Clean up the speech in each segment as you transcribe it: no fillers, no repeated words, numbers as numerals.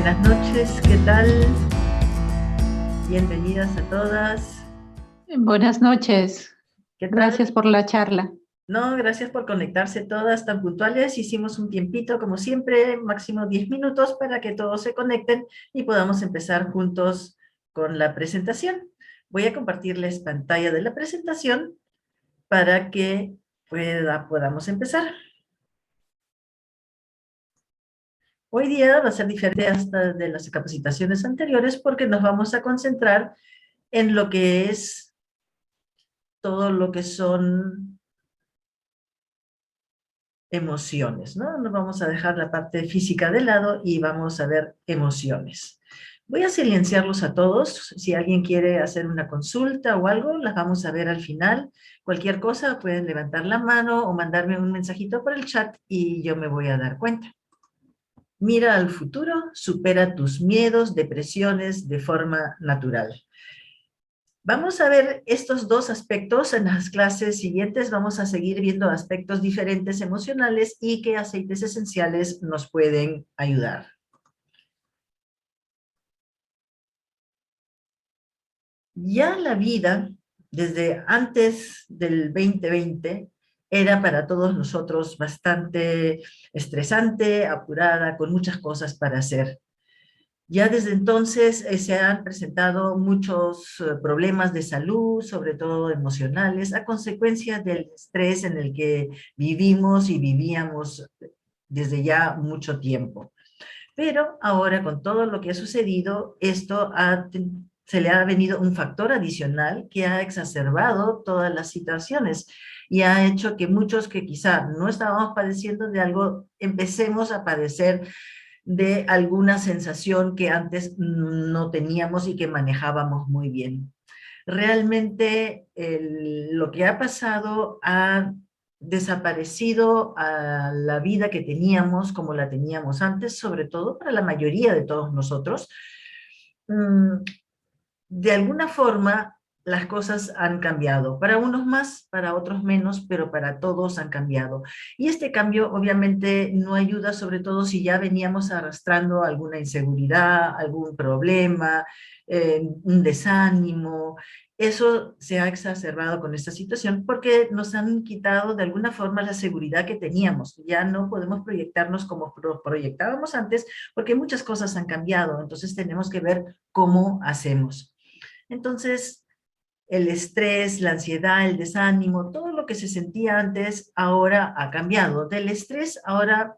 Buenas noches, ¿qué tal? Bienvenidas a todas. Buenas noches. ¿Qué tal? Gracias por la charla. No, gracias por conectarse todas tan puntuales. Hicimos un tiempito, como siempre, máximo 10 minutos para que todos se conecten y podamos empezar juntos con la presentación. Voy a compartirles pantalla de la presentación para que podamos empezar. Hoy día va a ser diferente hasta de las capacitaciones anteriores porque nos vamos a concentrar en lo que es todo lo que son emociones, ¿no? Nos vamos a dejar la parte física de lado y vamos a ver emociones. Voy a silenciarlos a todos. Si alguien quiere hacer una consulta o algo, las vamos a ver al final. Cualquier cosa, pueden levantar la mano o mandarme un mensajito por el chat y yo me voy a dar cuenta. Mira al futuro, supera tus miedos, depresiones de forma natural. Vamos a ver estos dos aspectos en las clases siguientes. Vamos a seguir viendo aspectos diferentes emocionales y qué aceites esenciales nos pueden ayudar. Ya la vida, desde antes del 2020, era para todos nosotros bastante estresante, apurada, con muchas cosas para hacer. Ya desde entonces se han presentado muchos problemas de salud, sobre todo emocionales, a consecuencia del estrés en el que vivimos y vivíamos desde ya mucho tiempo. Pero ahora, con todo lo que ha sucedido, se le ha venido un factor adicional que ha exacerbado todas las situaciones y ha hecho que muchos que quizá no estábamos padeciendo de algo, empecemos a padecer de alguna sensación que antes no teníamos y que manejábamos muy bien. Realmente lo que ha pasado ha desaparecido a la vida que teníamos como la teníamos antes, sobre todo para la mayoría de todos nosotros. De alguna forma las cosas han cambiado, para unos más, para otros menos, pero para todos han cambiado. Y este cambio obviamente no ayuda, sobre todo si ya veníamos arrastrando alguna inseguridad, algún problema, un desánimo. Eso se ha exacerbado con esta situación porque nos han quitado de alguna forma la seguridad que teníamos. Ya no podemos proyectarnos como proyectábamos antes porque muchas cosas han cambiado, entonces tenemos que ver cómo hacemos. Entonces, el estrés, la ansiedad, el desánimo, todo lo que se sentía antes, ahora ha cambiado. Del estrés, ahora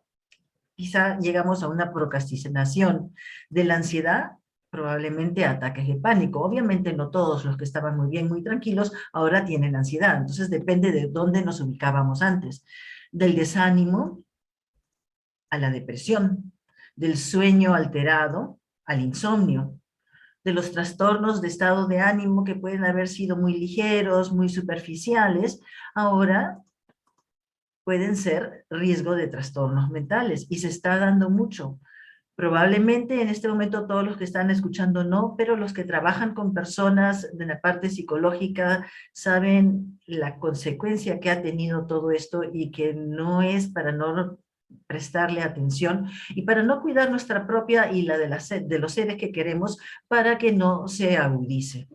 quizá llegamos a una procrastinación. De la ansiedad, probablemente ataques de pánico. Obviamente no todos los que estaban muy bien, muy tranquilos, ahora tienen ansiedad. Entonces depende de dónde nos ubicábamos antes. Del desánimo a la depresión. Del sueño alterado al insomnio, de los trastornos de estado de ánimo que pueden haber sido muy ligeros, muy superficiales, ahora pueden ser riesgo de trastornos mentales y se está dando mucho. Probablemente en este momento todos los que están escuchando no, pero los que trabajan con personas de la parte psicológica saben la consecuencia que ha tenido todo esto y que no es para no prestarle atención y para no cuidar nuestra propia y la de los seres que queremos para que no se agudice.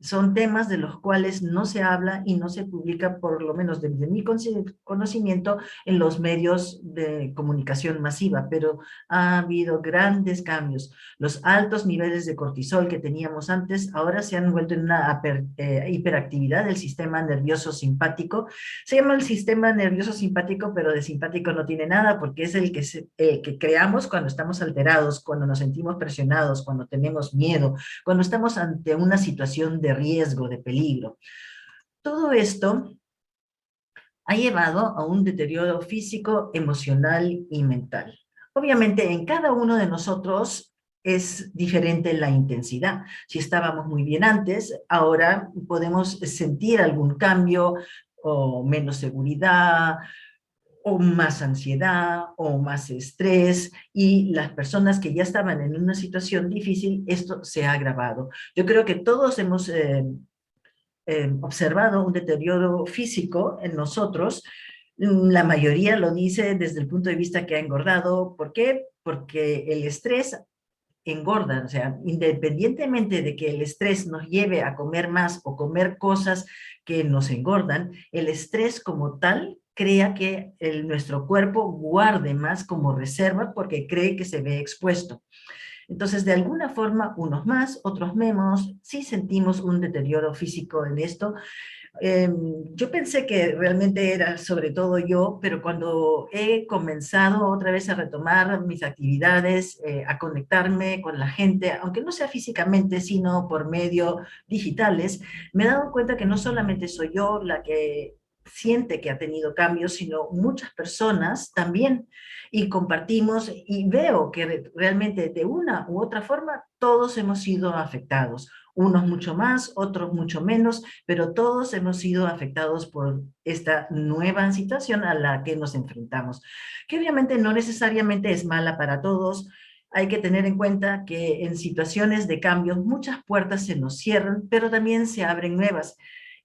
Son temas de los cuales no se habla y no se publica, por lo menos desde mi conocimiento, en los medios de comunicación masiva, pero ha habido grandes cambios. Los altos niveles de cortisol que teníamos antes ahora se han vuelto en una hiperactividad del sistema nervioso simpático. Se llama el sistema nervioso simpático, pero de simpático no tiene nada porque es el que creamos cuando estamos alterados, cuando nos sentimos presionados, cuando tenemos miedo, cuando estamos ante una situación de riesgo, de peligro. Todo esto ha llevado a un deterioro físico, emocional y mental. Obviamente en cada uno de nosotros es diferente la intensidad. Si estábamos muy bien antes, ahora podemos sentir algún cambio o menos seguridad, o más ansiedad, o más estrés, y las personas que ya estaban en una situación difícil, esto se ha agravado. Yo creo que todos hemos observado un deterioro físico en nosotros. La mayoría lo dice desde el punto de vista que ha engordado. ¿Por qué? Porque el estrés engordan, o sea, independientemente de que el estrés nos lleve a comer más o comer cosas que nos engordan, el estrés como tal crea que nuestro cuerpo guarde más como reserva porque cree que se ve expuesto. Entonces, de alguna forma, unos más, otros menos, sí sentimos un deterioro físico en esto. Yo pensé que realmente era sobre todo yo, pero cuando he comenzado otra vez a retomar mis actividades, a conectarme con la gente, aunque no sea físicamente, sino por medio digitales, me he dado cuenta que no solamente soy yo la que siente que ha tenido cambios, sino muchas personas también. Y compartimos y veo que realmente de una u otra forma todos hemos sido afectados, unos mucho más, otros mucho menos, pero todos hemos sido afectados por esta nueva situación a la que nos enfrentamos, que obviamente no necesariamente es mala para todos. Hay que tener en cuenta que en situaciones de cambio muchas puertas se nos cierran, pero también se abren nuevas.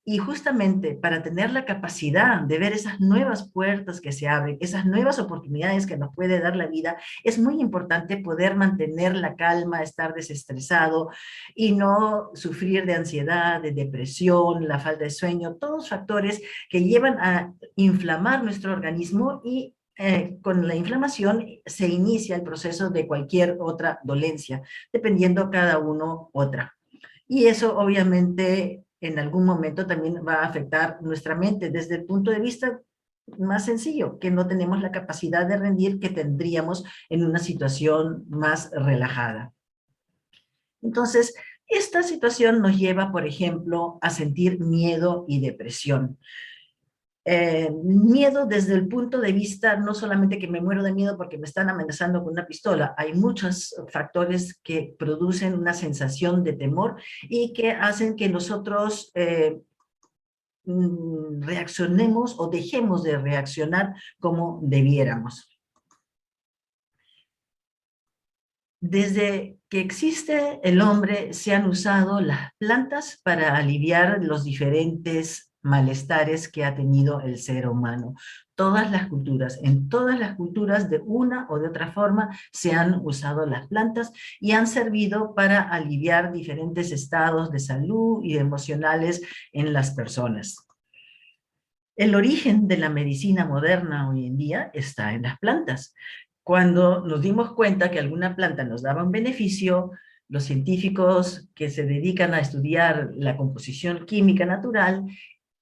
Y justamente para tener la capacidad de ver esas nuevas puertas que se abren, esas nuevas oportunidades que nos puede dar la vida, es muy importante poder mantener la calma, estar desestresado y no sufrir de ansiedad, de depresión, la falta de sueño, todos factores que llevan a inflamar nuestro organismo y con la inflamación se inicia el proceso de cualquier otra dolencia, dependiendo cada uno otra. Y eso obviamente en algún momento también va a afectar nuestra mente desde el punto de vista más sencillo, que no tenemos la capacidad de rendir que tendríamos en una situación más relajada. Entonces, esta situación nos lleva, por ejemplo, a sentir miedo y depresión. Miedo desde el punto de vista, no solamente que me muero de miedo porque me están amenazando con una pistola, hay muchos factores que producen una sensación de temor y que hacen que nosotros reaccionemos o dejemos de reaccionar como debiéramos. Desde que existe el hombre se han usado las plantas para aliviar los diferentes malestares que ha tenido el ser humano. Todas las culturas, en todas las culturas de una o de otra forma se han usado las plantas y han servido para aliviar diferentes estados de salud y emocionales en las personas. El origen de la medicina moderna hoy en día está en las plantas. Cuando nos dimos cuenta que alguna planta nos daba un beneficio, los científicos que se dedican a estudiar la composición química natural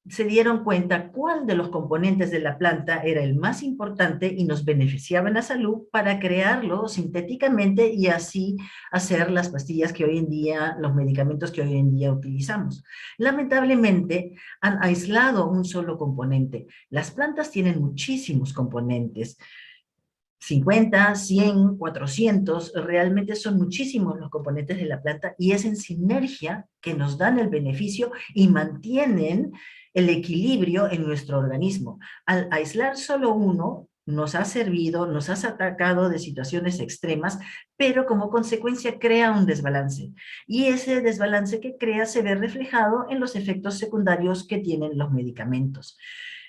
se dieron cuenta cuál de los componentes de la planta era el más importante y nos beneficiaba en la salud para crearlo sintéticamente y así hacer las pastillas que hoy en día, los medicamentos que hoy en día utilizamos. Lamentablemente han aislado un solo componente. Las plantas tienen muchísimos componentes. 50, 100, 400, realmente son muchísimos los componentes de la planta y es en sinergia que nos dan el beneficio y mantienen el equilibrio en nuestro organismo. Al aislar solo uno, nos ha servido, nos ha atacado de situaciones extremas, pero como consecuencia crea un desbalance. Y ese desbalance que crea se ve reflejado en los efectos secundarios que tienen los medicamentos.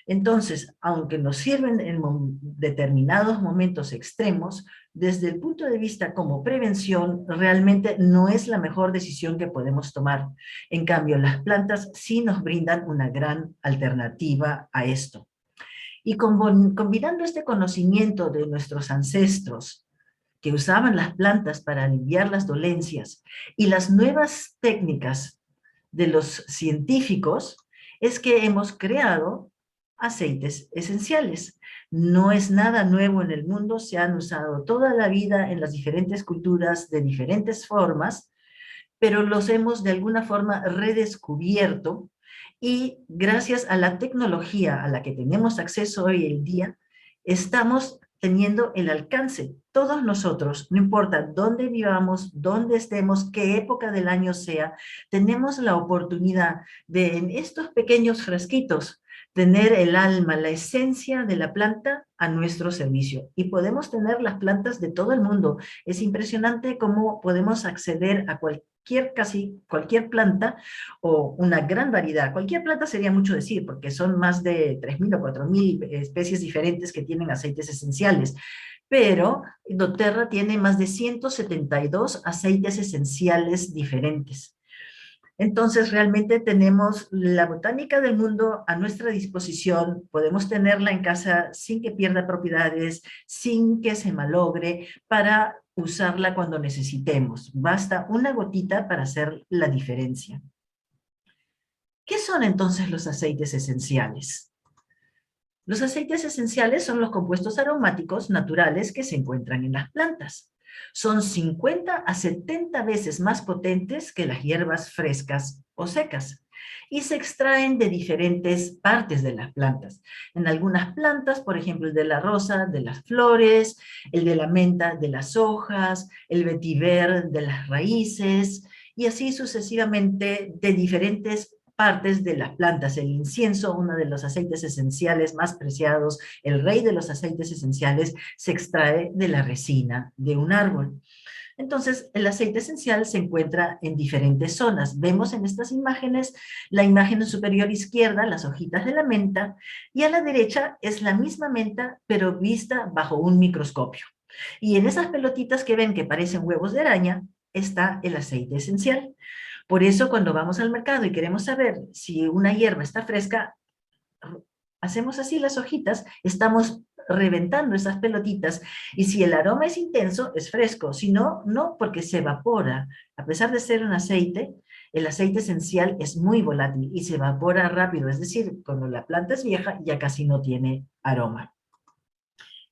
Entonces, aunque nos sirven en determinados momentos extremos, desde el punto de vista como prevención, realmente no es la mejor decisión que podemos tomar. En cambio, las plantas sí nos brindan una gran alternativa a esto. Y combinando este conocimiento de nuestros ancestros, que usaban las plantas para aliviar las dolencias, y las nuevas técnicas de los científicos, es que hemos creado aceites esenciales. No es nada nuevo en el mundo, se han usado toda la vida en las diferentes culturas de diferentes formas, pero los hemos de alguna forma redescubierto y gracias a la tecnología a la que tenemos acceso hoy en día, estamos teniendo el alcance, todos nosotros, no importa dónde vivamos, dónde estemos, qué época del año sea, tenemos la oportunidad de en estos pequeños frasquitos tener el alma, la esencia de la planta a nuestro servicio. Y podemos tener las plantas de todo el mundo. Es impresionante cómo podemos acceder a casi cualquier planta o una gran variedad. Cualquier planta sería mucho decir, porque son más de 3.000 o 4.000 especies diferentes que tienen aceites esenciales. pero doTERRA tiene más de 172 aceites esenciales diferentes. Entonces, realmente tenemos la botánica del mundo a nuestra disposición, podemos tenerla en casa sin que pierda propiedades, sin que se malogre, para usarla cuando necesitemos. Basta una gotita para hacer la diferencia. ¿Qué son entonces los aceites esenciales? Los aceites esenciales son los compuestos aromáticos naturales que se encuentran en las plantas. Son 50 a 70 veces más potentes que las hierbas frescas o secas y se extraen de diferentes partes de las plantas. En algunas plantas, por ejemplo, el de la rosa, de las flores, el de la menta, de las hojas, el vetiver, de las raíces, y así sucesivamente de diferentes partes de las plantas. El incienso, uno de los aceites esenciales más preciados, el rey de los aceites esenciales, se extrae de la resina de un árbol. Entonces, el aceite esencial se encuentra en diferentes zonas. Vemos en estas imágenes, la imagen superior izquierda, las hojitas de la menta, y a la derecha es la misma menta, pero vista bajo un microscopio. Y en esas pelotitas que ven que parecen huevos de araña, está el aceite esencial. Por eso, cuando vamos al mercado y queremos saber si una hierba está fresca, hacemos así las hojitas, estamos reventando esas pelotitas, y si el aroma es intenso, es fresco, si no, no, porque se evapora. A pesar de ser un aceite, el aceite esencial es muy volátil y se evapora rápido, es decir, cuando la planta es vieja ya casi no tiene aroma.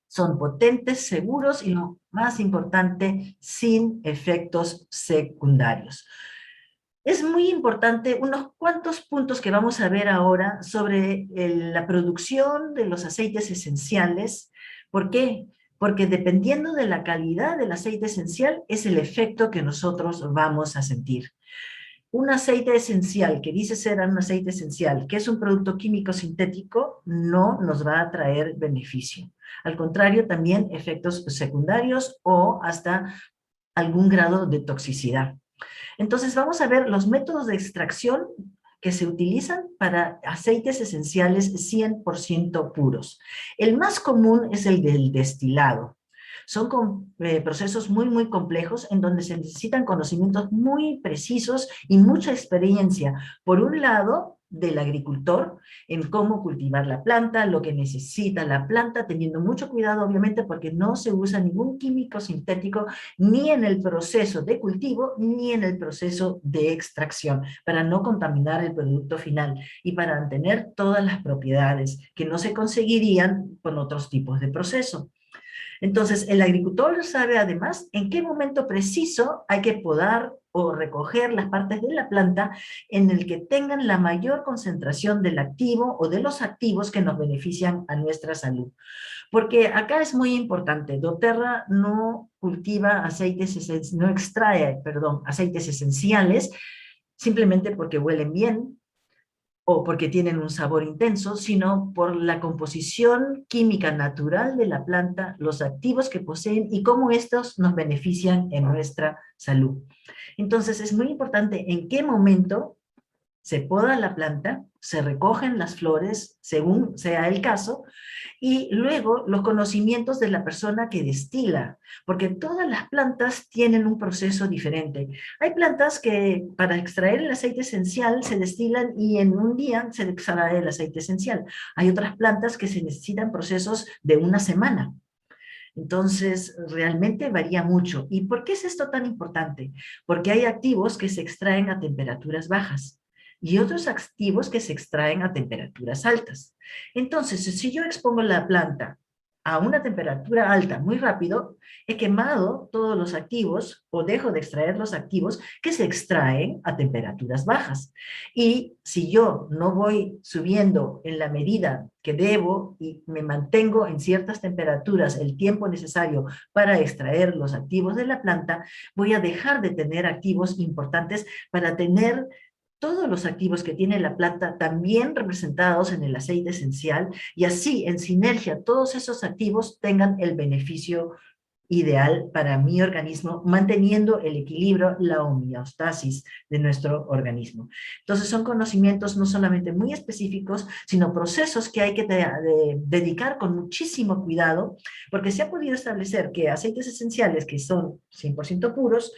Son potentes, seguros y, lo más importante, sin efectos secundarios. Es muy importante unos cuantos puntos que vamos a ver ahora sobre la producción de los aceites esenciales. ¿Por qué? Porque dependiendo de la calidad del aceite esencial es el efecto que nosotros vamos a sentir. Un aceite esencial que dice ser un aceite esencial, que es un producto químico sintético, no nos va a traer beneficio. Al contrario, también efectos secundarios o hasta algún grado de toxicidad. Entonces vamos a ver los métodos de extracción que se utilizan para aceites esenciales 100% puros. El más común es el del destilado. Son procesos muy complejos en donde se necesitan conocimientos muy precisos y mucha experiencia. Por un lado, del agricultor en cómo cultivar la planta, lo que necesita la planta, teniendo mucho cuidado obviamente porque no se usa ningún químico sintético ni en el proceso de cultivo ni en el proceso de extracción, para no contaminar el producto final y para tener todas las propiedades que no se conseguirían con otros tipos de proceso. Entonces, el agricultor sabe además en qué momento preciso hay que podar o recoger las partes de la planta en el que tengan la mayor concentración del activo o de los activos que nos benefician a nuestra salud. Porque acá es muy importante, doTERRA no cultiva aceites, no extrae, perdón, aceites esenciales simplemente porque huelen bien, o porque tienen un sabor intenso, sino por la composición química natural de la planta, los activos que poseen y cómo estos nos benefician en nuestra salud. Entonces es muy importante en qué momento se poda la planta, se recogen las flores, según sea el caso, y luego los conocimientos de la persona que destila, porque todas las plantas tienen un proceso diferente. Hay plantas que para extraer el aceite esencial se destilan y en un día se extrae el aceite esencial. Hay otras plantas que se necesitan procesos de una semana. Entonces, realmente varía mucho. ¿Y por qué es esto tan importante? Porque hay activos que se extraen a temperaturas bajas y otros activos que se extraen a temperaturas altas. Entonces, si yo expongo la planta a una temperatura alta muy rápido, he quemado todos los activos o dejo de extraer los activos que se extraen a temperaturas bajas. Y si yo no voy subiendo en la medida que debo y me mantengo en ciertas temperaturas el tiempo necesario para extraer los activos de la planta, voy a dejar de tener activos importantes para tener todos los activos que tiene la planta también representados en el aceite esencial, y así en sinergia todos esos activos tengan el beneficio ideal para mi organismo, manteniendo el equilibrio, la homeostasis de nuestro organismo. Entonces son conocimientos no solamente muy específicos, sino procesos que hay que dedicar con muchísimo cuidado, porque se ha podido establecer que aceites esenciales que son 100% puros,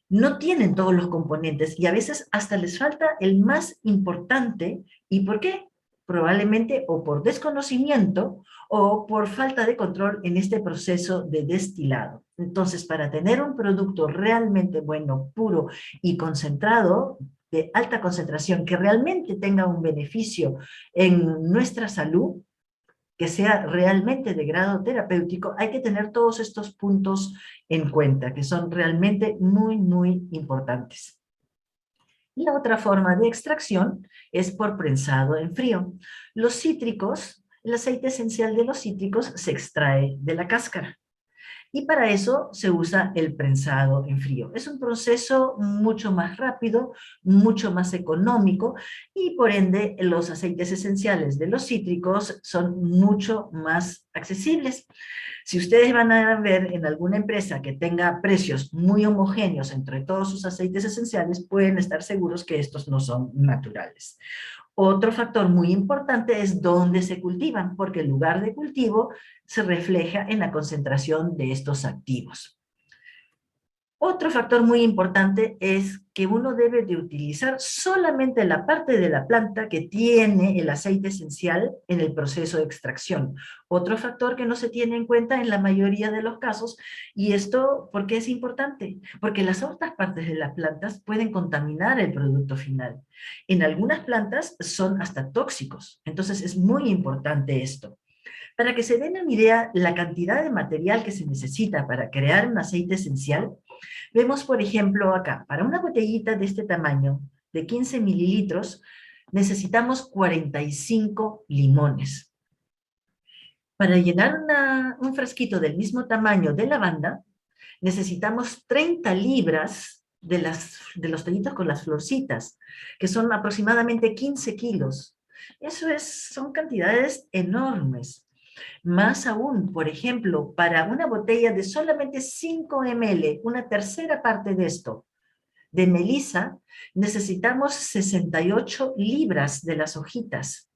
no tienen todos los componentes y a veces hasta les falta el más importante. ¿Y por qué? Probablemente o por desconocimiento o por falta de control en este proceso de destilado. Entonces, para tener un producto realmente bueno, puro y concentrado, de alta concentración, que realmente tenga un beneficio en nuestra salud, que sea realmente de grado terapéutico, hay que tener todos estos puntos en cuenta, que son realmente muy, muy importantes. La otra forma de extracción es por prensado en frío. Los cítricos, el aceite esencial de los cítricos se extrae de la cáscara. Y para eso se usa el prensado en frío. Es un proceso mucho más rápido, mucho más económico y por ende los aceites esenciales de los cítricos son mucho más accesibles. Si ustedes van a ver en alguna empresa que tenga precios muy homogéneos entre todos sus aceites esenciales, pueden estar seguros que estos no son naturales. Otro factor muy importante es dónde se cultivan, porque el lugar de cultivo se refleja en la concentración de estos activos. Otro factor muy importante es que uno debe de utilizar solamente la parte de la planta que tiene el aceite esencial en el proceso de extracción. Otro factor que no se tiene en cuenta en la mayoría de los casos, y esto, ¿por qué es importante? Porque las otras partes de las plantas pueden contaminar el producto final. En algunas plantas son hasta tóxicos, entonces es muy importante esto. Para que se den una idea, la cantidad de material que se necesita para crear un aceite esencial, vemos, por ejemplo, acá, para una botellita de este tamaño, de 15 mililitros, necesitamos 45 limones. Para llenar un frasquito del mismo tamaño de lavanda, necesitamos 30 libras de los tallitos con las florcitas, que son aproximadamente 15 kilos. Son cantidades enormes. Más aún, por ejemplo, para una botella de solamente 5 ml, una tercera parte de esto, de melisa, necesitamos 68 libras de las hojitas.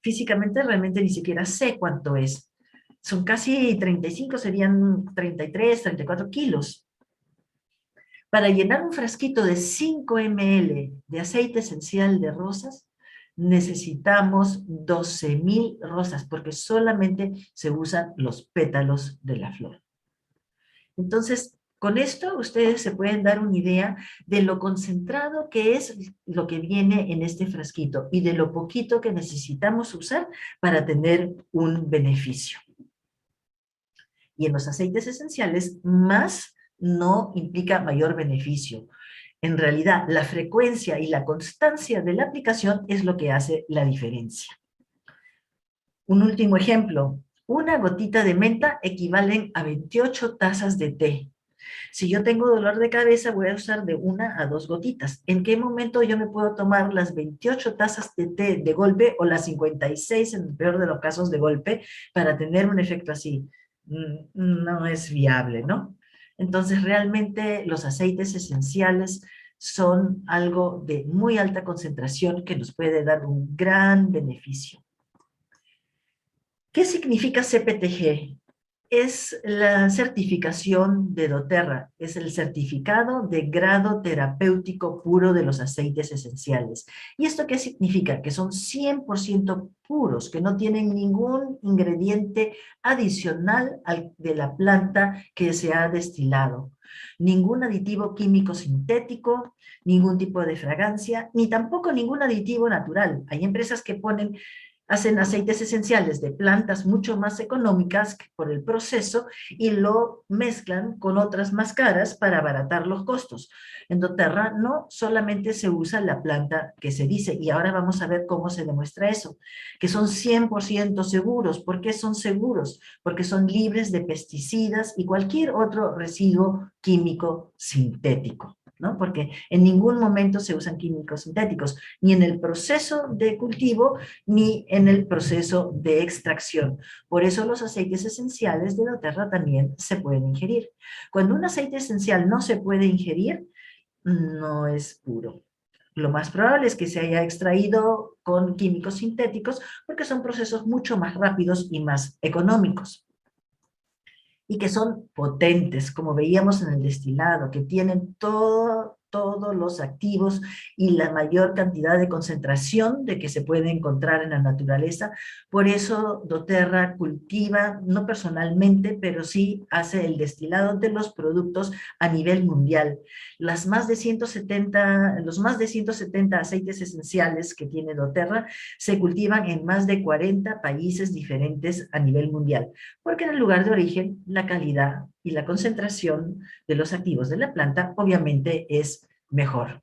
Físicamente realmente ni siquiera sé cuánto es. Son casi 35, serían 33, 34 kilos. Para llenar un frasquito de 5 ml de aceite esencial de rosas, necesitamos 12.000 rosas, porque solamente se usan los pétalos de la flor. Entonces, con esto ustedes se pueden dar una idea de lo concentrado que es lo que viene en este frasquito y de lo poquito que necesitamos usar para tener un beneficio. Y en los aceites esenciales, más no implica mayor beneficio. En realidad, la frecuencia y la constancia de la aplicación es lo que hace la diferencia. Un último ejemplo. Una gotita de menta equivalen a 28 tazas de té. Si yo tengo dolor de cabeza, voy a usar de 1 a 2 gotitas. ¿En qué momento yo me puedo tomar las 28 tazas de té de golpe o las 56, en el peor de los casos, de golpe, para tener un efecto así? No es viable, ¿no? Entonces, realmente los aceites esenciales son algo de muy alta concentración que nos puede dar un gran beneficio. ¿Qué significa CPTG? Es la certificación de doTERRA, es el certificado de grado terapéutico puro de los aceites esenciales. ¿Y esto qué significa? Que son 100% puros, que no tienen ningún ingrediente adicional de la planta que se ha destilado. Ningún aditivo químico sintético, ningún tipo de fragancia, ni tampoco ningún aditivo natural. Hay empresas que hacen aceites esenciales de plantas mucho más económicas por el proceso y lo mezclan con otras más caras para abaratar los costos. En doTERRA no solamente se usa la planta que se dice, y ahora vamos a ver cómo se demuestra eso, que son 100% seguros. ¿Por qué son seguros? Porque son libres de pesticidas y cualquier otro residuo químico sintético. ¿no? Porque en ningún momento se usan químicos sintéticos, ni en el proceso de cultivo, ni en el proceso de extracción. Por eso los aceites esenciales de doTERRA también se pueden ingerir. Cuando un aceite esencial no se puede ingerir, no es puro. Lo más probable es que se haya extraído con químicos sintéticos porque son procesos mucho más rápidos y más económicos. Y que son potentes, como veíamos en el destilado, que tienen todos los activos y la mayor cantidad de concentración de que se puede encontrar en la naturaleza. Por eso doTERRA cultiva, no personalmente, pero sí hace el destilado de los productos a nivel mundial. Los más de 170 aceites esenciales que tiene doTERRA se cultivan en más de 40 países diferentes a nivel mundial, porque en el lugar de origen la calidad y la concentración de los activos de la planta obviamente es mejor.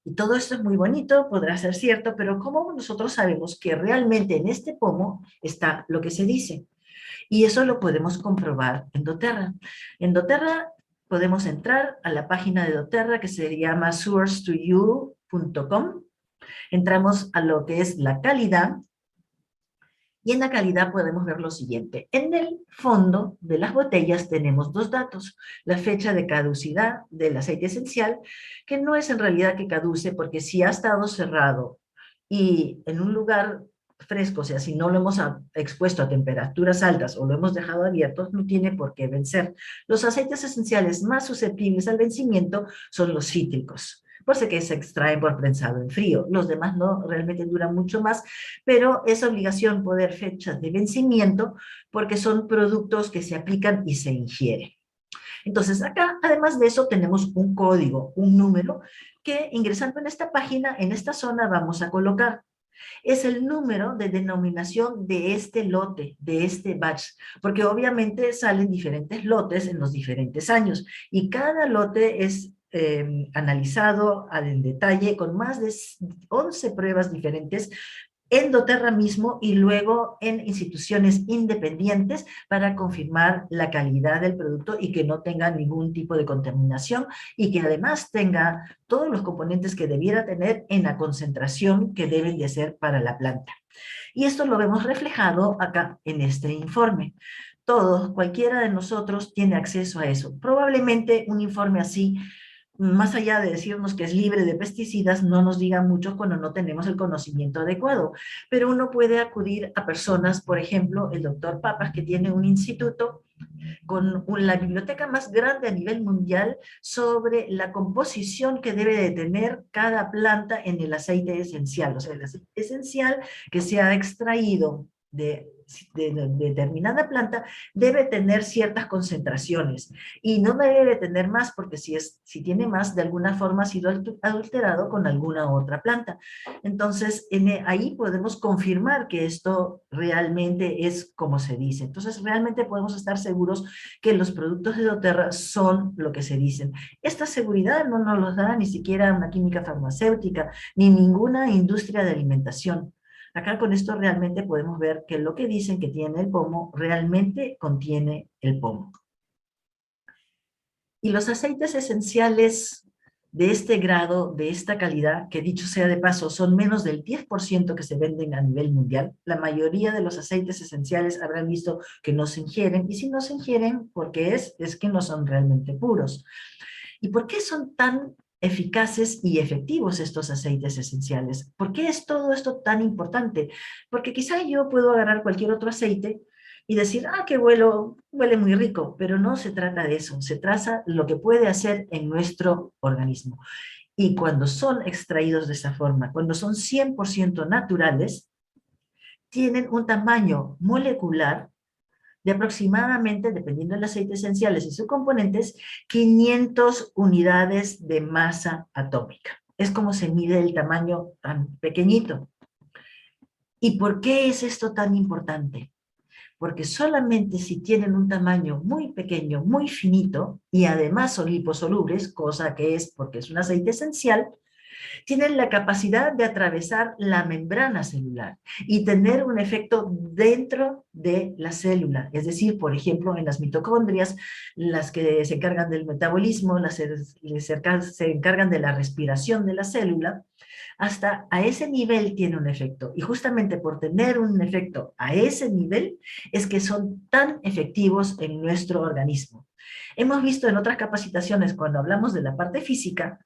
Y todo esto es muy bonito, podrá ser cierto, pero ¿cómo nosotros sabemos que realmente en este pomo está lo que se dice? Y eso lo podemos comprobar en doTERRA. En doTERRA podemos entrar a la página de doTERRA que se llama source2you.com. Entramos a lo que es la calidad. Y en la calidad podemos ver lo siguiente. En el fondo de las botellas tenemos dos datos. La fecha de caducidad del aceite esencial, que no es en realidad que caduce, porque si ha estado cerrado y en un lugar fresco, o sea, si no lo hemos expuesto a temperaturas altas o lo hemos dejado abierto, no tiene por qué vencer. Los aceites esenciales más susceptibles al vencimiento son los cítricos, por eso que se extraen por prensado en frío. Los demás no, realmente duran mucho más, pero es obligación poner fechas de vencimiento porque son productos que se aplican y se ingieren. Entonces acá, además de eso, tenemos un código, un número, que ingresando en esta página, en esta zona, vamos a colocar. Es el número de denominación de este lote, de este batch, porque obviamente salen diferentes lotes en los diferentes años, y cada lote es analizado en detalle con más de 11 pruebas diferentes en doTERRA mismo y luego en instituciones independientes para confirmar la calidad del producto y que no tenga ningún tipo de contaminación y que además tenga todos los componentes que debiera tener en la concentración que deben de ser para la planta. Y esto lo vemos reflejado acá en este informe. Todos, cualquiera de nosotros tiene acceso a eso. Probablemente un informe así, más allá de decirnos que es libre de pesticidas, no nos diga mucho cuando no tenemos el conocimiento adecuado. Pero uno puede acudir a personas, por ejemplo, el doctor Papas, que tiene un instituto con la biblioteca más grande a nivel mundial sobre la composición que debe de tener cada planta en el aceite esencial. O sea, el aceite esencial que se ha extraído de determinada planta debe tener ciertas concentraciones y no debe tener más porque si tiene más de alguna forma ha sido adulterado con alguna otra planta. Entonces ahí podemos confirmar que esto realmente es como se dice. Entonces realmente podemos estar seguros que los productos de doTERRA son lo que se dicen. Esta seguridad no nos lo da ni siquiera una química farmacéutica ni ninguna industria de alimentación. Acá con esto realmente podemos ver que lo que dicen que tiene el pomo realmente contiene el pomo. Y los aceites esenciales de este grado, de esta calidad, que dicho sea de paso, son menos del 10% que se venden a nivel mundial. La mayoría de los aceites esenciales habrán visto que no se ingieren, y si no se ingieren, porque es que no son realmente puros. ¿Y por qué son tan eficaces y efectivos estos aceites esenciales? ¿Por qué es todo esto tan importante? Porque quizá yo puedo agarrar cualquier otro aceite y decir, ah, que huele muy rico, pero no se trata de eso, se trata de lo que puede hacer en nuestro organismo. Y cuando son extraídos de esa forma, cuando son 100% naturales, tienen un tamaño molecular de aproximadamente, dependiendo del aceite esenciales y sus componentes, 500 unidades de masa atómica. Es como se mide el tamaño tan pequeñito. ¿Y por qué es esto tan importante? Porque solamente si tienen un tamaño muy pequeño, muy finito, y además son liposolubles, cosa que es porque es un aceite esencial, Tienen la capacidad de atravesar la membrana celular y tener un efecto dentro de la célula. Es decir, por ejemplo, en las mitocondrias, las que se encargan del metabolismo, se encargan de la respiración de la célula, hasta a ese nivel tiene un efecto. Y justamente por tener un efecto a ese nivel es que son tan efectivos en nuestro organismo. Hemos visto en otras capacitaciones, cuando hablamos de la parte física,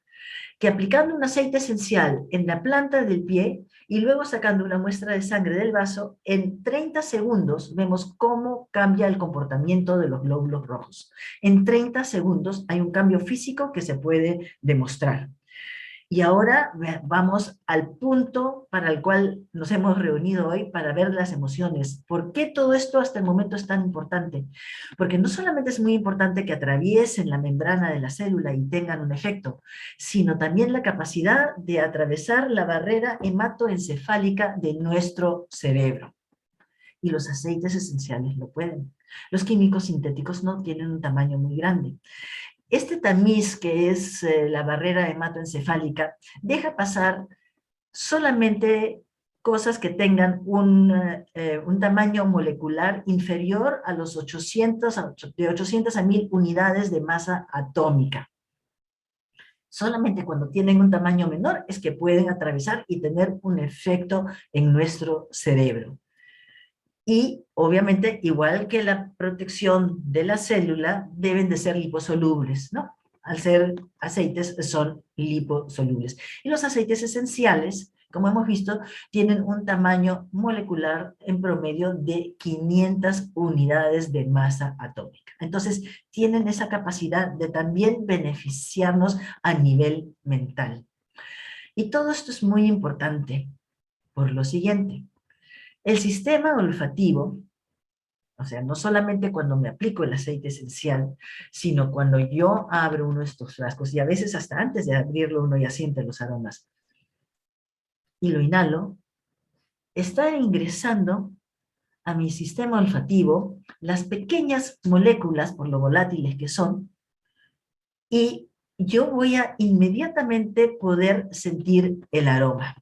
que aplicando un aceite esencial en la planta del pie y luego sacando una muestra de sangre del vaso, en 30 segundos vemos cómo cambia el comportamiento de los glóbulos rojos. En 30 segundos hay un cambio físico que se puede demostrar. Y ahora vamos al punto para el cual nos hemos reunido hoy para ver las emociones. ¿Por qué todo esto hasta el momento es tan importante? Porque no solamente es muy importante que atraviesen la membrana de la célula y tengan un efecto, sino también la capacidad de atravesar la barrera hematoencefálica de nuestro cerebro. Y los aceites esenciales lo pueden. Los químicos sintéticos no tienen un tamaño muy grande. Este tamiz, que es la barrera hematoencefálica, deja pasar solamente cosas que tengan un tamaño molecular inferior a los 800 a 1000 unidades de masa atómica. Solamente cuando tienen un tamaño menor es que pueden atravesar y tener un efecto en nuestro cerebro. Y obviamente, igual que la protección de la célula, deben de ser liposolubles, ¿no? Al ser aceites, son liposolubles. Y los aceites esenciales, como hemos visto, tienen un tamaño molecular en promedio de 500 unidades de masa atómica. Entonces, tienen esa capacidad de también beneficiarnos a nivel mental. Y todo esto es muy importante por lo siguiente. El sistema olfativo, o sea, no solamente cuando me aplico el aceite esencial, sino cuando yo abro uno de estos frascos, y a veces hasta antes de abrirlo uno ya siente los aromas, y lo inhalo, está ingresando a mi sistema olfativo las pequeñas moléculas, por lo volátiles que son, y yo voy a inmediatamente poder sentir el aroma.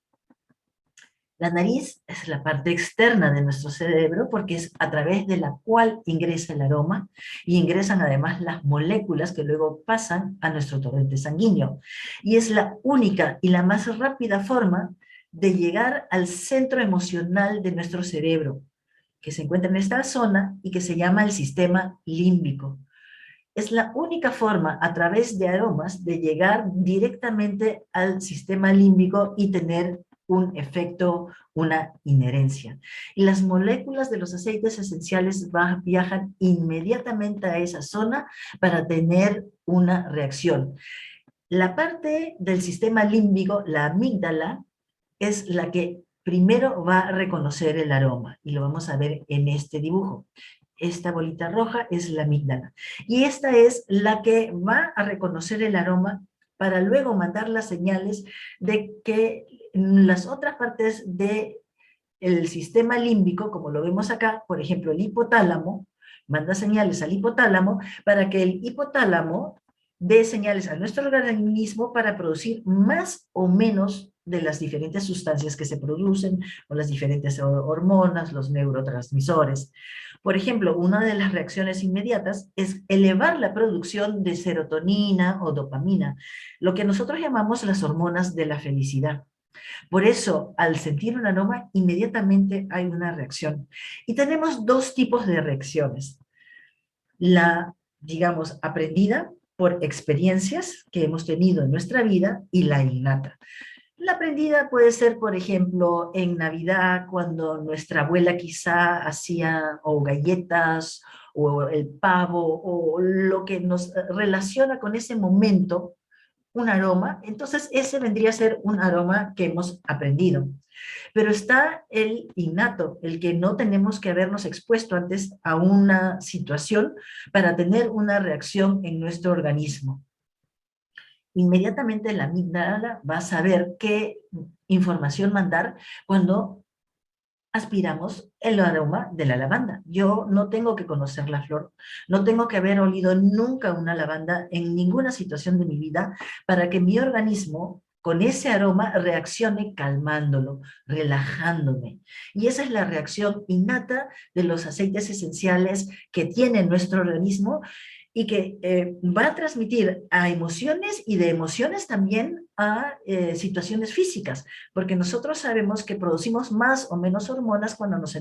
La nariz es la parte externa de nuestro cerebro porque es a través de la cual ingresa el aroma y ingresan además las moléculas que luego pasan a nuestro torrente sanguíneo. Y es la única y la más rápida forma de llegar al centro emocional de nuestro cerebro, que se encuentra en esta zona y que se llama el sistema límbico. Es la única forma a través de aromas de llegar directamente al sistema límbico y tener un efecto, una inherencia. Y las moléculas de los aceites esenciales viajan inmediatamente a esa zona para tener una reacción. La parte del sistema límbico, la amígdala, es la que primero va a reconocer el aroma, y lo vamos a ver en este dibujo. Esta bolita roja es la amígdala, y esta es la que va a reconocer el aroma para luego mandar las señales de que las otras partes del sistema límbico, como lo vemos acá, por ejemplo el hipotálamo, manda señales al hipotálamo para que el hipotálamo dé señales a nuestro organismo para producir más o menos de las diferentes sustancias que se producen, o las diferentes hormonas, los neurotransmisores. Por ejemplo, una de las reacciones inmediatas es elevar la producción de serotonina o dopamina, lo que nosotros llamamos las hormonas de la felicidad. Por eso, al sentir un aroma, inmediatamente hay una reacción. Y tenemos dos tipos de reacciones. La, digamos, aprendida por experiencias que hemos tenido en nuestra vida, y la innata. La aprendida puede ser, por ejemplo, en Navidad, cuando nuestra abuela quizá hacía o galletas, o el pavo, o lo que nos relaciona con ese momento, un aroma. Entonces ese vendría a ser un aroma que hemos aprendido. Pero está el innato, el que no tenemos que habernos expuesto antes a una situación para tener una reacción en nuestro organismo. Inmediatamente la amígdala va a saber qué información mandar cuando aspiramos el aroma de la lavanda. Yo no tengo que conocer la flor, no tengo que haber olido nunca una lavanda en ninguna situación de mi vida para que mi organismo con ese aroma reaccione calmándolo, relajándome. Y esa es la reacción innata de los aceites esenciales que tiene nuestro organismo y que va a transmitir a emociones y de emociones también a situaciones físicas, porque nosotros sabemos que producimos más o menos hormonas cuando nos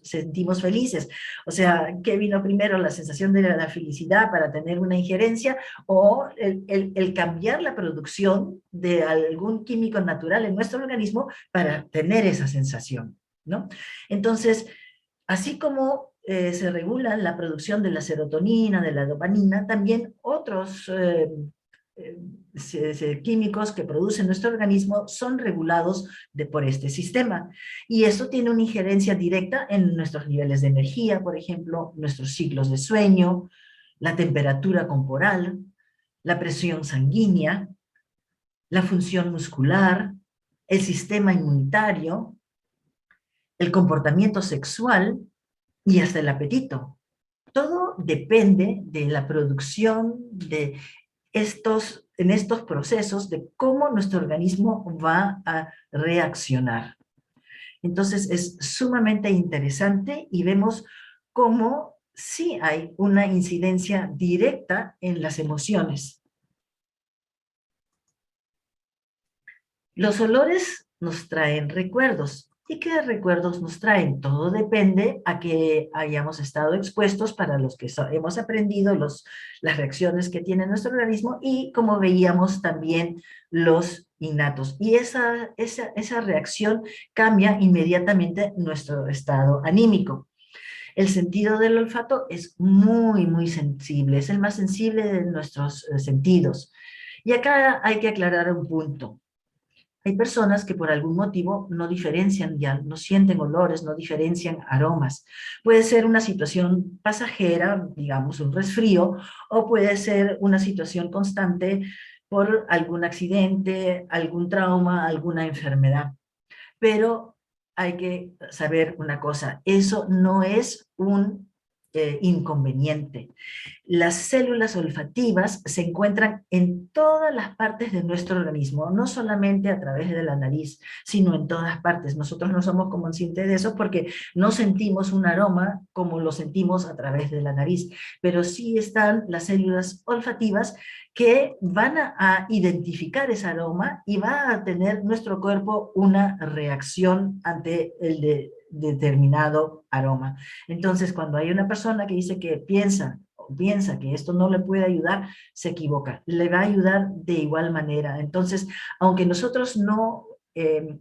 sentimos felices. O sea, ¿qué vino primero? La sensación de la felicidad para tener una injerencia o el cambiar la producción de algún químico natural en nuestro organismo para tener esa sensación, ¿no? Entonces, así como se regula la producción de la serotonina, de la dopamina, también otros químicos que produce nuestro organismo son regulados por este sistema. Y eso tiene una injerencia directa en nuestros niveles de energía, por ejemplo, nuestros ciclos de sueño, la temperatura corporal, la presión sanguínea, la función muscular, el sistema inmunitario, el comportamiento sexual y hasta el apetito. Todo depende de la producción de en estos procesos, de cómo nuestro organismo va a reaccionar. Entonces es sumamente interesante y vemos cómo sí hay una incidencia directa en las emociones. Los olores nos traen recuerdos. ¿Y qué recuerdos nos traen? Todo depende a que hayamos estado expuestos para los que hemos aprendido las reacciones que tiene nuestro organismo y como veíamos también los innatos. Y esa reacción cambia inmediatamente nuestro estado anímico. El sentido del olfato es muy, muy sensible, es el más sensible de nuestros sentidos. Y acá hay que aclarar un punto. Hay personas que por algún motivo no diferencian ya, no sienten olores, no diferencian aromas. Puede ser una situación pasajera, digamos un resfrío, o puede ser una situación constante por algún accidente, algún trauma, alguna enfermedad. Pero hay que saber una cosa, eso no es un inconveniente. Las células olfativas se encuentran en todas las partes de nuestro organismo, no solamente a través de la nariz, sino en todas partes. Nosotros no somos conscientes de eso porque no sentimos un aroma como lo sentimos a través de la nariz, pero sí están las células olfativas que van a identificar ese aroma y va a tener nuestro cuerpo una reacción ante el determinado aroma. Entonces, cuando hay una persona que dice que piensa que esto no le puede ayudar, se equivoca. Le va a ayudar de igual manera. Entonces, aunque nosotros no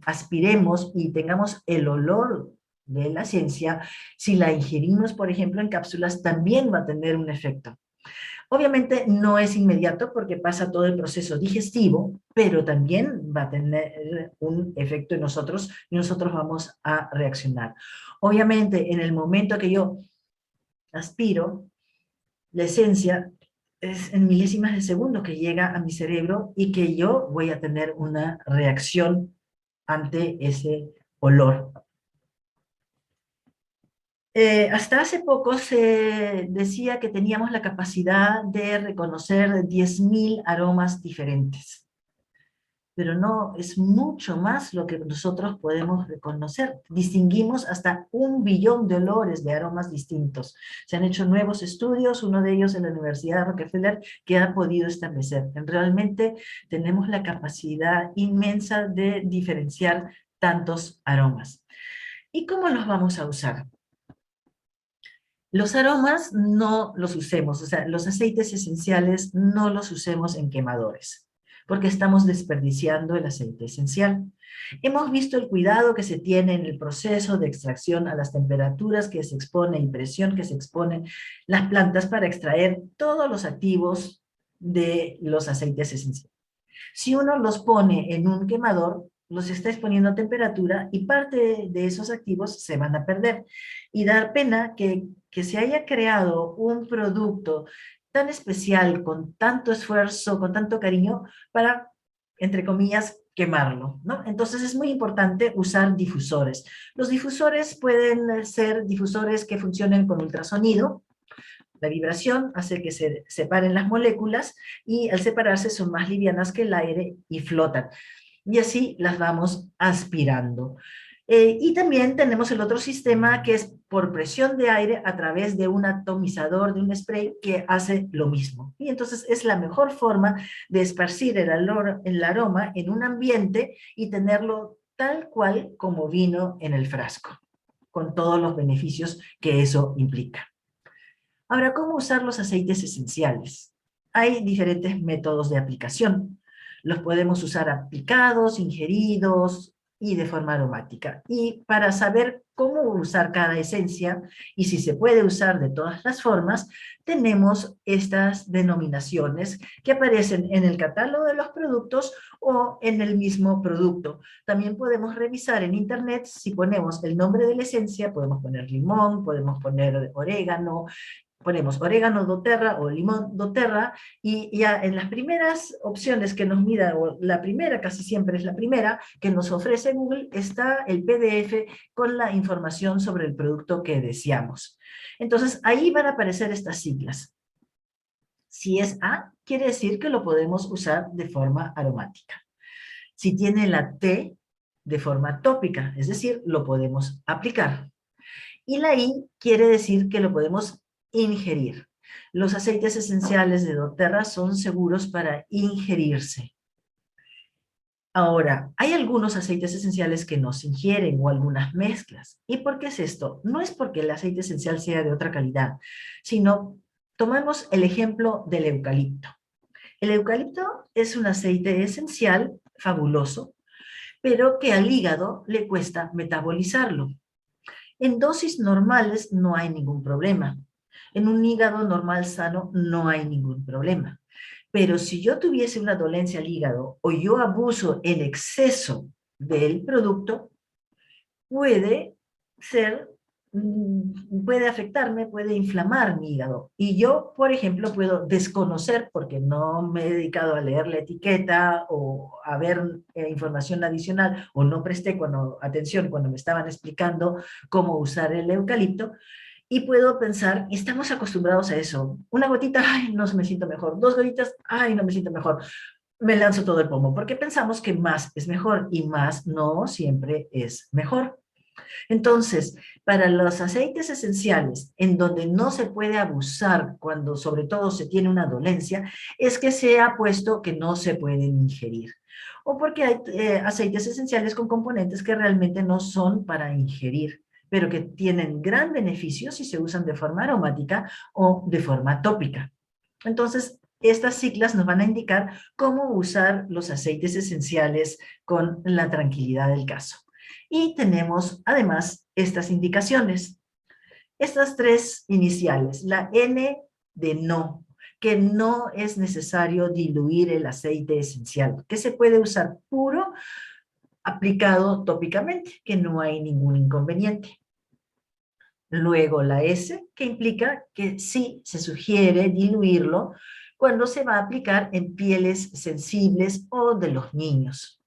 aspiremos y tengamos el olor de la ciencia, si la ingerimos, por ejemplo, en cápsulas, también va a tener un efecto. Obviamente no es inmediato porque pasa todo el proceso digestivo, pero también va a tener un efecto en nosotros y nosotros vamos a reaccionar. Obviamente en el momento que yo aspiro, la esencia es en milésimas de segundo que llega a mi cerebro y que yo voy a tener una reacción ante ese olor. Hasta hace poco se decía que teníamos la capacidad de reconocer 10.000 aromas diferentes, pero no, es mucho más lo que nosotros podemos reconocer. Distinguimos hasta 1 billón de olores, de aromas distintos. Se han hecho nuevos estudios, uno de ellos en la Universidad de Rockefeller, que ha podido establecer. Realmente tenemos la capacidad inmensa de diferenciar tantos aromas. ¿Y cómo los vamos a usar? Los aromas no los usemos, o sea, los aceites esenciales no los usemos en quemadores, porque estamos desperdiciando el aceite esencial. Hemos visto el cuidado que se tiene en el proceso de extracción a las temperaturas que se expone y presión que se exponen las plantas para extraer todos los activos de los aceites esenciales. Si uno los pone en un quemador, los está exponiendo a temperatura y parte de esos activos se van a perder. Y da pena que se haya creado un producto tan especial, con tanto esfuerzo, con tanto cariño, para, entre comillas, quemarlo, ¿no? Entonces es muy importante usar difusores. Los difusores pueden ser difusores que funcionen con ultrasonido. La vibración hace que se separen las moléculas y al separarse son más livianas que el aire y flotan. y así las vamos aspirando. Y también tenemos el otro sistema que es por presión de aire a través de un atomizador, de un spray que hace lo mismo. Y entonces es la mejor forma de esparcir el aroma en un ambiente y tenerlo tal cual como vino en el frasco, con todos los beneficios que eso implica. Ahora, ¿cómo usar los aceites esenciales? Hay diferentes métodos de aplicación. Los podemos usar aplicados, ingeridos y de forma aromática. Y para saber cómo usar cada esencia y si se puede usar de todas las formas, tenemos estas denominaciones que aparecen en el catálogo de los productos o en el mismo producto. También podemos revisar en internet, si ponemos el nombre de la esencia, podemos poner limón, podemos poner orégano, ponemos orégano doTERRA o limón doTERRA, y ya en las primeras opciones que nos mira, o la primera, casi siempre es la primera, que nos ofrece Google, está el PDF con la información sobre el producto que deseamos. Entonces, ahí van a aparecer estas siglas. Si es A, quiere decir que lo podemos usar de forma aromática. Si tiene la T, de forma tópica, es decir, lo podemos aplicar. Y la I quiere decir que lo podemos ingerir. Los aceites esenciales de doTERRA son seguros para ingerirse. Ahora, hay algunos aceites esenciales que no se ingieren o algunas mezclas. ¿Y por qué es esto? No es porque el aceite esencial sea de otra calidad, sino tomamos el ejemplo del eucalipto. El eucalipto es un aceite esencial fabuloso, pero que al hígado le cuesta metabolizarlo. En dosis normales no hay ningún problema. En un hígado normal sano no hay ningún problema. Pero si yo tuviese una dolencia al hígado o yo abuso en exceso del producto, puede ser, puede afectarme, puede inflamar mi hígado. Y yo, por ejemplo, puedo desconocer, porque no me he dedicado a leer la etiqueta o a ver información adicional, o no presté atención cuando me estaban explicando cómo usar el eucalipto, y puedo pensar, estamos acostumbrados a eso. Una gotita, ay, no me siento mejor. Dos gotitas, ay, no me siento mejor. Me lanzo todo el pomo, porque pensamos que más es mejor, y más no siempre es mejor. Entonces, para los aceites esenciales, en donde no se puede abusar cuando sobre todo se tiene una dolencia, es que se ha puesto que no se pueden ingerir. O porque hay aceites esenciales con componentes que realmente no son para ingerir, pero que tienen gran beneficio si se usan de forma aromática o de forma tópica. Entonces, estas siglas nos van a indicar cómo usar los aceites esenciales con la tranquilidad del caso. Y tenemos además estas indicaciones. Estas tres iniciales, la N de no, que no es necesario diluir el aceite esencial, que se puede usar puro, aplicado tópicamente, que no hay ningún inconveniente. Luego la S, que implica que sí se sugiere diluirlo cuando se va a aplicar en pieles sensibles o de los niños.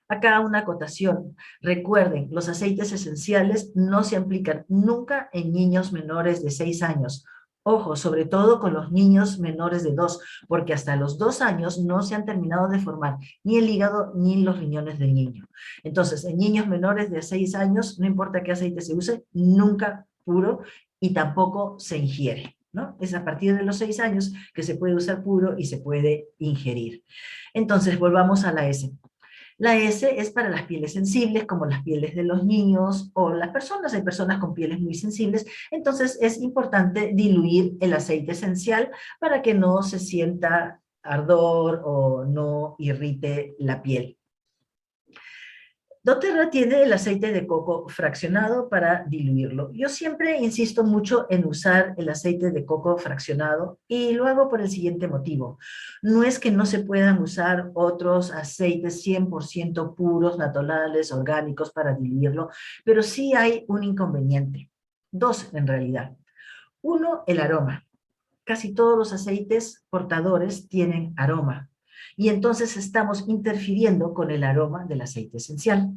Acá una acotación. Recuerden, los aceites esenciales no se aplican nunca en niños menores de 6 años. Ojo, sobre todo con los niños menores de 2, porque hasta los 2 años no se han terminado de formar ni el hígado ni los riñones del niño. Entonces, en niños menores de 6 años, no importa qué aceite se use, nunca puro, y tampoco se ingiere, ¿no? Es a partir de los 6 años que se puede usar puro y se puede ingerir. Entonces, volvamos a la S. La S es para las pieles sensibles, como las pieles de los niños o las personas. Hay personas con pieles muy sensibles, entonces es importante diluir el aceite esencial para que no se sienta ardor o no irrite la piel. doTERRA tiene el aceite de coco fraccionado para diluirlo. Yo siempre insisto mucho en usar el aceite de coco fraccionado, y lo hago por el siguiente motivo. No es que no se puedan usar otros aceites 100% puros, naturales, orgánicos para diluirlo, pero sí hay un inconveniente. Dos, en realidad. Uno, el aroma. Casi todos los aceites portadores tienen aroma, y entonces estamos interfiriendo con el aroma del aceite esencial.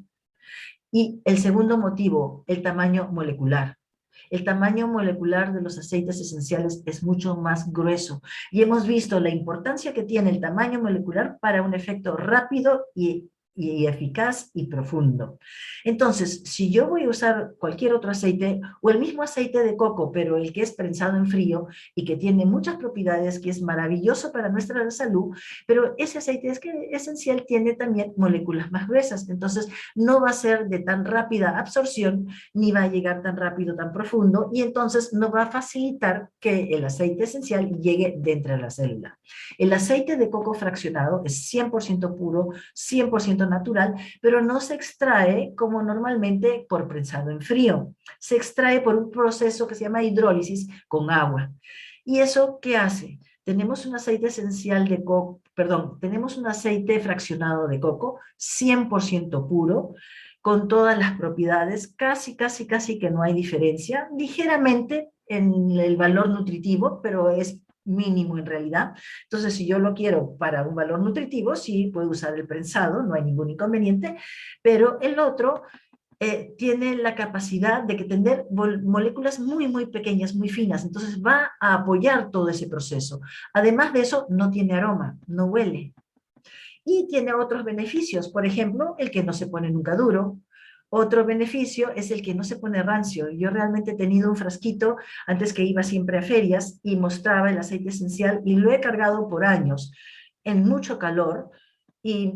Y el segundo motivo, el tamaño molecular. El tamaño molecular de los aceites esenciales es mucho más grueso, y hemos visto la importancia que tiene el tamaño molecular para un efecto rápido y y eficaz y profundo. Entonces, si yo voy a usar cualquier otro aceite o el mismo aceite de coco, pero el que es prensado en frío y que tiene muchas propiedades, que es maravilloso para nuestra salud, pero ese aceite esencial tiene también moléculas más gruesas, entonces no va a ser de tan rápida absorción, ni va a llegar tan rápido, tan profundo, y entonces no va a facilitar que el aceite esencial llegue dentro de la célula. El aceite de coco fraccionado es 100% puro, 100% natural, pero no se extrae como normalmente por prensado en frío. Se extrae por un proceso que se llama hidrólisis con agua. ¿Y eso qué hace? Tenemos un aceite esencial de coco, perdón, tenemos un aceite fraccionado de coco, 100% puro, con todas las propiedades, casi que no hay diferencia, ligeramente en el valor nutritivo, pero es mínimo en realidad. Entonces, si yo lo quiero para un valor nutritivo, sí puedo usar el prensado, no hay ningún inconveniente, pero el otro tiene la capacidad de que tener moléculas muy pequeñas, muy finas, entonces va a apoyar todo ese proceso. Además de eso, no tiene aroma, no huele. Y tiene otros beneficios, por ejemplo, el que no se pone nunca duro. Otro beneficio es el que no se pone rancio. Yo realmente he tenido un frasquito antes que iba siempre a ferias y mostraba el aceite esencial y lo he cargado por años en mucho calor y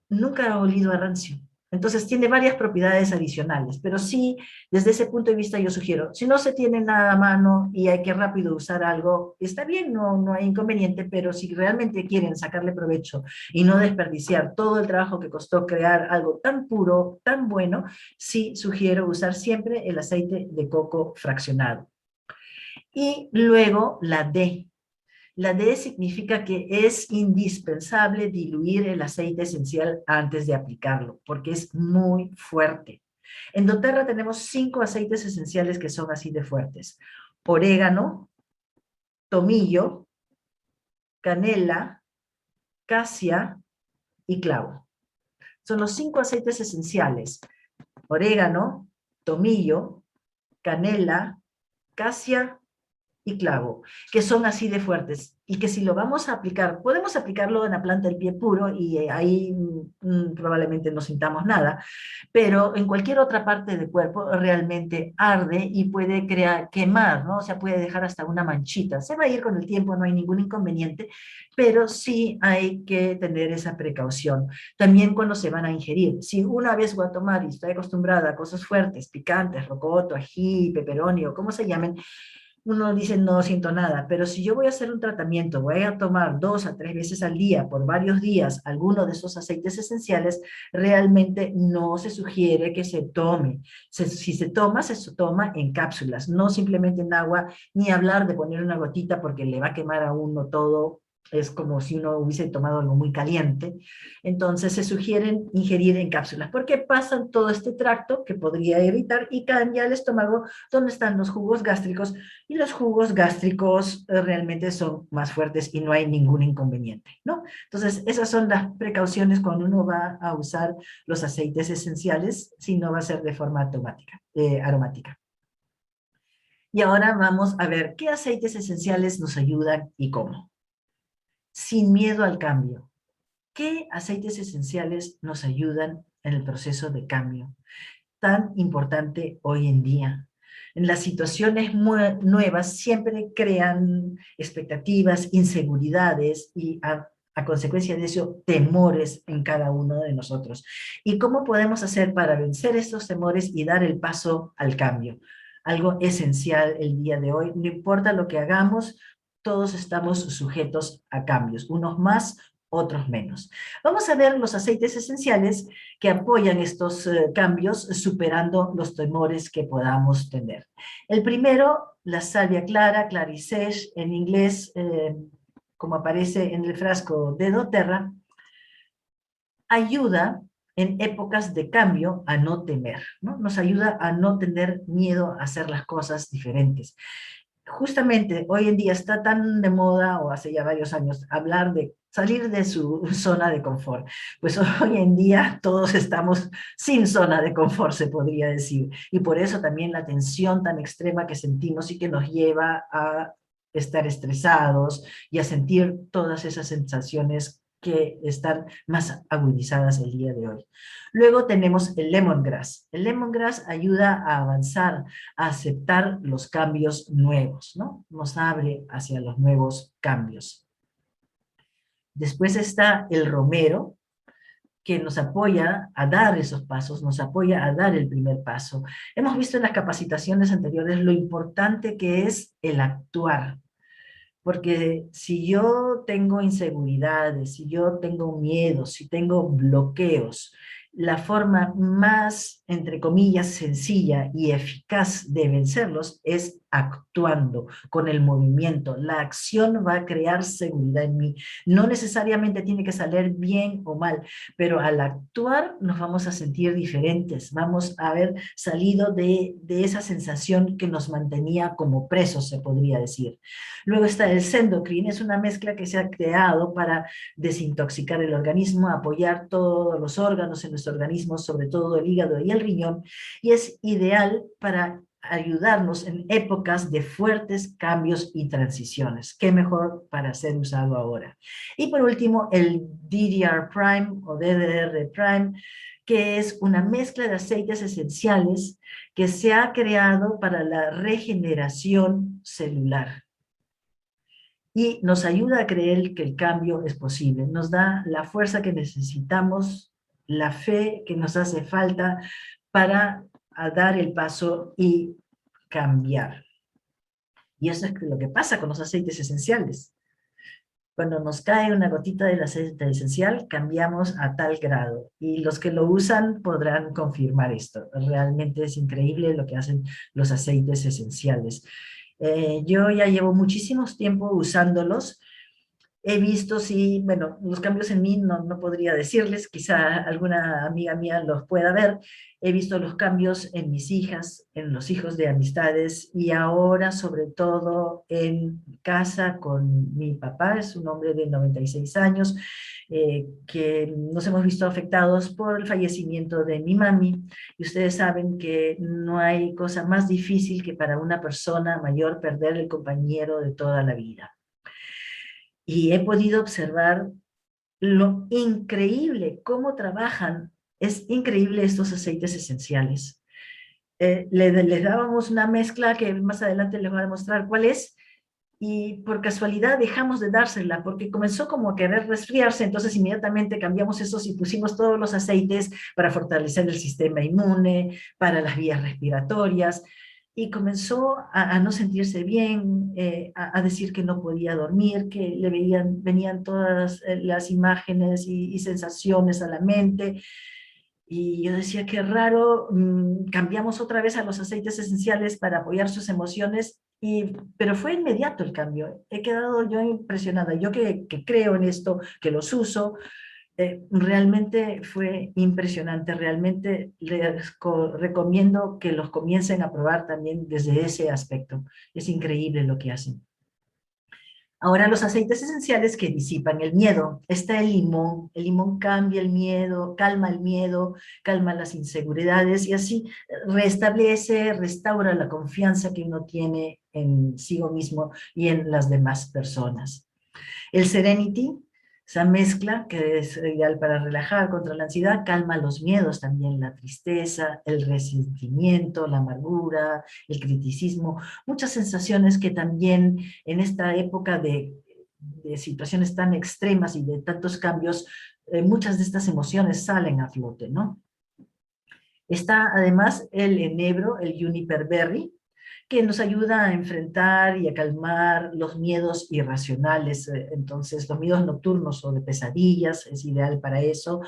nunca ha olido a rancio. Entonces tiene varias propiedades adicionales, pero sí, desde ese punto de vista yo sugiero, si no se tiene nada a mano y hay que rápido usar algo, está bien, no hay inconveniente, pero si realmente quieren sacarle provecho y no desperdiciar todo el trabajo que costó crear algo tan puro, tan bueno, sí sugiero usar siempre el aceite de coco fraccionado. Y luego la D. La D significa que es indispensable diluir el aceite esencial antes de aplicarlo, porque es muy fuerte. En doTERRA tenemos 5 aceites esenciales que son así de fuertes. Orégano, tomillo, canela, casia y clavo. Son los 5 aceites esenciales. Orégano, tomillo, canela, casia y clavo, que son así de fuertes, y que si lo vamos a aplicar, podemos aplicarlo en la planta del pie puro, y ahí probablemente no sintamos nada, pero en cualquier otra parte del cuerpo realmente arde y puede quemar, ¿no? O sea, puede dejar hasta una manchita. Se va a ir con el tiempo, no hay ningún inconveniente, pero sí hay que tener esa precaución. También cuando se van a ingerir. Si una vez voy a tomar y estoy acostumbrada a cosas fuertes, picantes, rocoto, ají, peperoni o como se llamen, uno dice no siento nada, pero si yo voy a hacer un tratamiento, voy a tomar 2 a 3 veces al día por varios días alguno de esos aceites esenciales, realmente no se sugiere que se tome. Si se toma en cápsulas, no simplemente en agua, ni hablar de poner una gotita porque le va a quemar a uno todo. Es como si uno hubiese tomado algo muy caliente. Entonces se sugieren ingerir en cápsulas, porque pasan todo este tracto que podría irritar y caen ya al estómago donde están los jugos gástricos, y los jugos gástricos realmente son más fuertes y no hay ningún inconveniente, ¿no? Entonces esas son las precauciones cuando uno va a usar los aceites esenciales, si no va a ser de forma aromática. Y ahora vamos a ver qué aceites esenciales nos ayudan y cómo. Sin miedo al cambio. ¿Qué aceites esenciales nos ayudan en el proceso de cambio tan importante hoy en día? En las situaciones nuevas siempre crean expectativas, inseguridades y a consecuencia de eso, temores en cada uno de nosotros. ¿Y cómo podemos hacer para vencer estos temores y dar el paso al cambio? Algo esencial el día de hoy. No importa lo que hagamos, todos estamos sujetos a cambios, unos más, otros menos. Vamos a ver los aceites esenciales que apoyan estos cambios, superando los temores que podamos tener. El primero, la salvia clara, clarisage, en inglés, como aparece en el frasco de doTERRA, ayuda en épocas de cambio a no temer, ¿no? Nos ayuda a no tener miedo a hacer las cosas diferentes. Justamente hoy en día está tan de moda, o hace ya varios años, hablar de salir de su zona de confort. Pues hoy en día todos estamos sin zona de confort, se podría decir. Y por eso también la tensión tan extrema que sentimos y que nos lleva a estar estresados y a sentir todas esas sensaciones que están más agudizadas el día de hoy. Luego tenemos el lemongrass. El lemongrass ayuda a avanzar, a aceptar los cambios nuevos, ¿no? Nos abre hacia los nuevos cambios. Después está el romero, que nos apoya a dar esos pasos, nos apoya a dar el primer paso. Hemos visto en las capacitaciones anteriores lo importante que es el actuar. Porque si yo tengo inseguridades, si yo tengo miedos, si tengo bloqueos, la forma más, entre comillas, sencilla y eficaz de vencerlos es actuando con el movimiento. La acción va a crear seguridad en mí. No necesariamente tiene que salir bien o mal, pero al actuar nos vamos a sentir diferentes. Vamos a haber salido de esa sensación que nos mantenía como presos, se podría decir. Luego está el Sendocrine, es una mezcla que se ha creado para desintoxicar el organismo, apoyar todos los órganos en nuestro organismo, sobre todo el hígado y el riñón, y es ideal para ayudarnos en épocas de fuertes cambios y transiciones. ¿Qué mejor para ser usado ahora? Y por último, el DDR Prime o DDR Prime, que es una mezcla de aceites esenciales que se ha creado para la regeneración celular. Y nos ayuda a creer que el cambio es posible. Nos da la fuerza que necesitamos, la fe que nos hace falta para dar el paso y cambiar. Y eso es lo que pasa con los aceites esenciales. Cuando nos cae una gotita del aceite esencial, cambiamos a tal grado. Y los que lo usan podrán confirmar esto. Realmente es increíble lo que hacen los aceites esenciales. Yo ya llevo muchísimos tiempo usándolos. He visto, sí, bueno, los cambios en mí no podría decirles, quizá alguna amiga mía los pueda ver. He visto los cambios en mis hijas, en los hijos de amistades y ahora sobre todo en casa con mi papá, es un hombre de 96 años, que nos hemos visto afectados por el fallecimiento de mi mami. Y ustedes saben que no hay cosa más difícil que para una persona mayor perder el compañero de toda la vida. Y he podido observar lo increíble, cómo trabajan. Es increíble estos aceites esenciales. Les dábamos una mezcla que más adelante les voy a mostrar cuál es, y por casualidad dejamos de dársela, porque comenzó como a querer resfriarse, entonces inmediatamente cambiamos esos y pusimos todos los aceites para fortalecer el sistema inmune, para las vías respiratorias, y comenzó a no sentirse bien, a decir que no podía dormir, que venían todas las imágenes y sensaciones a la mente, y yo decía, qué raro, cambiamos otra vez a los aceites esenciales para apoyar sus emociones, pero fue inmediato el cambio. He quedado yo impresionada, yo que creo en esto, que los uso, realmente fue impresionante. Realmente les recomiendo que los comiencen a probar también desde ese aspecto. Es increíble lo que hacen. Ahora los aceites esenciales que disipan el miedo. Está el limón cambia el miedo, calma las inseguridades y así restablece, restaura la confianza que uno tiene en sí mismo y en las demás personas. El Serenity, esa mezcla que es ideal para relajar contra la ansiedad, calma los miedos también, la tristeza, el resentimiento, la amargura, el criticismo, muchas sensaciones que también en esta época de situaciones tan extremas y de tantos cambios, muchas de estas emociones salen a flote, ¿no? Está además el enebro, el juniper berry, que nos ayuda a enfrentar y a calmar los miedos irracionales. Entonces, los miedos nocturnos o de pesadillas es ideal para eso.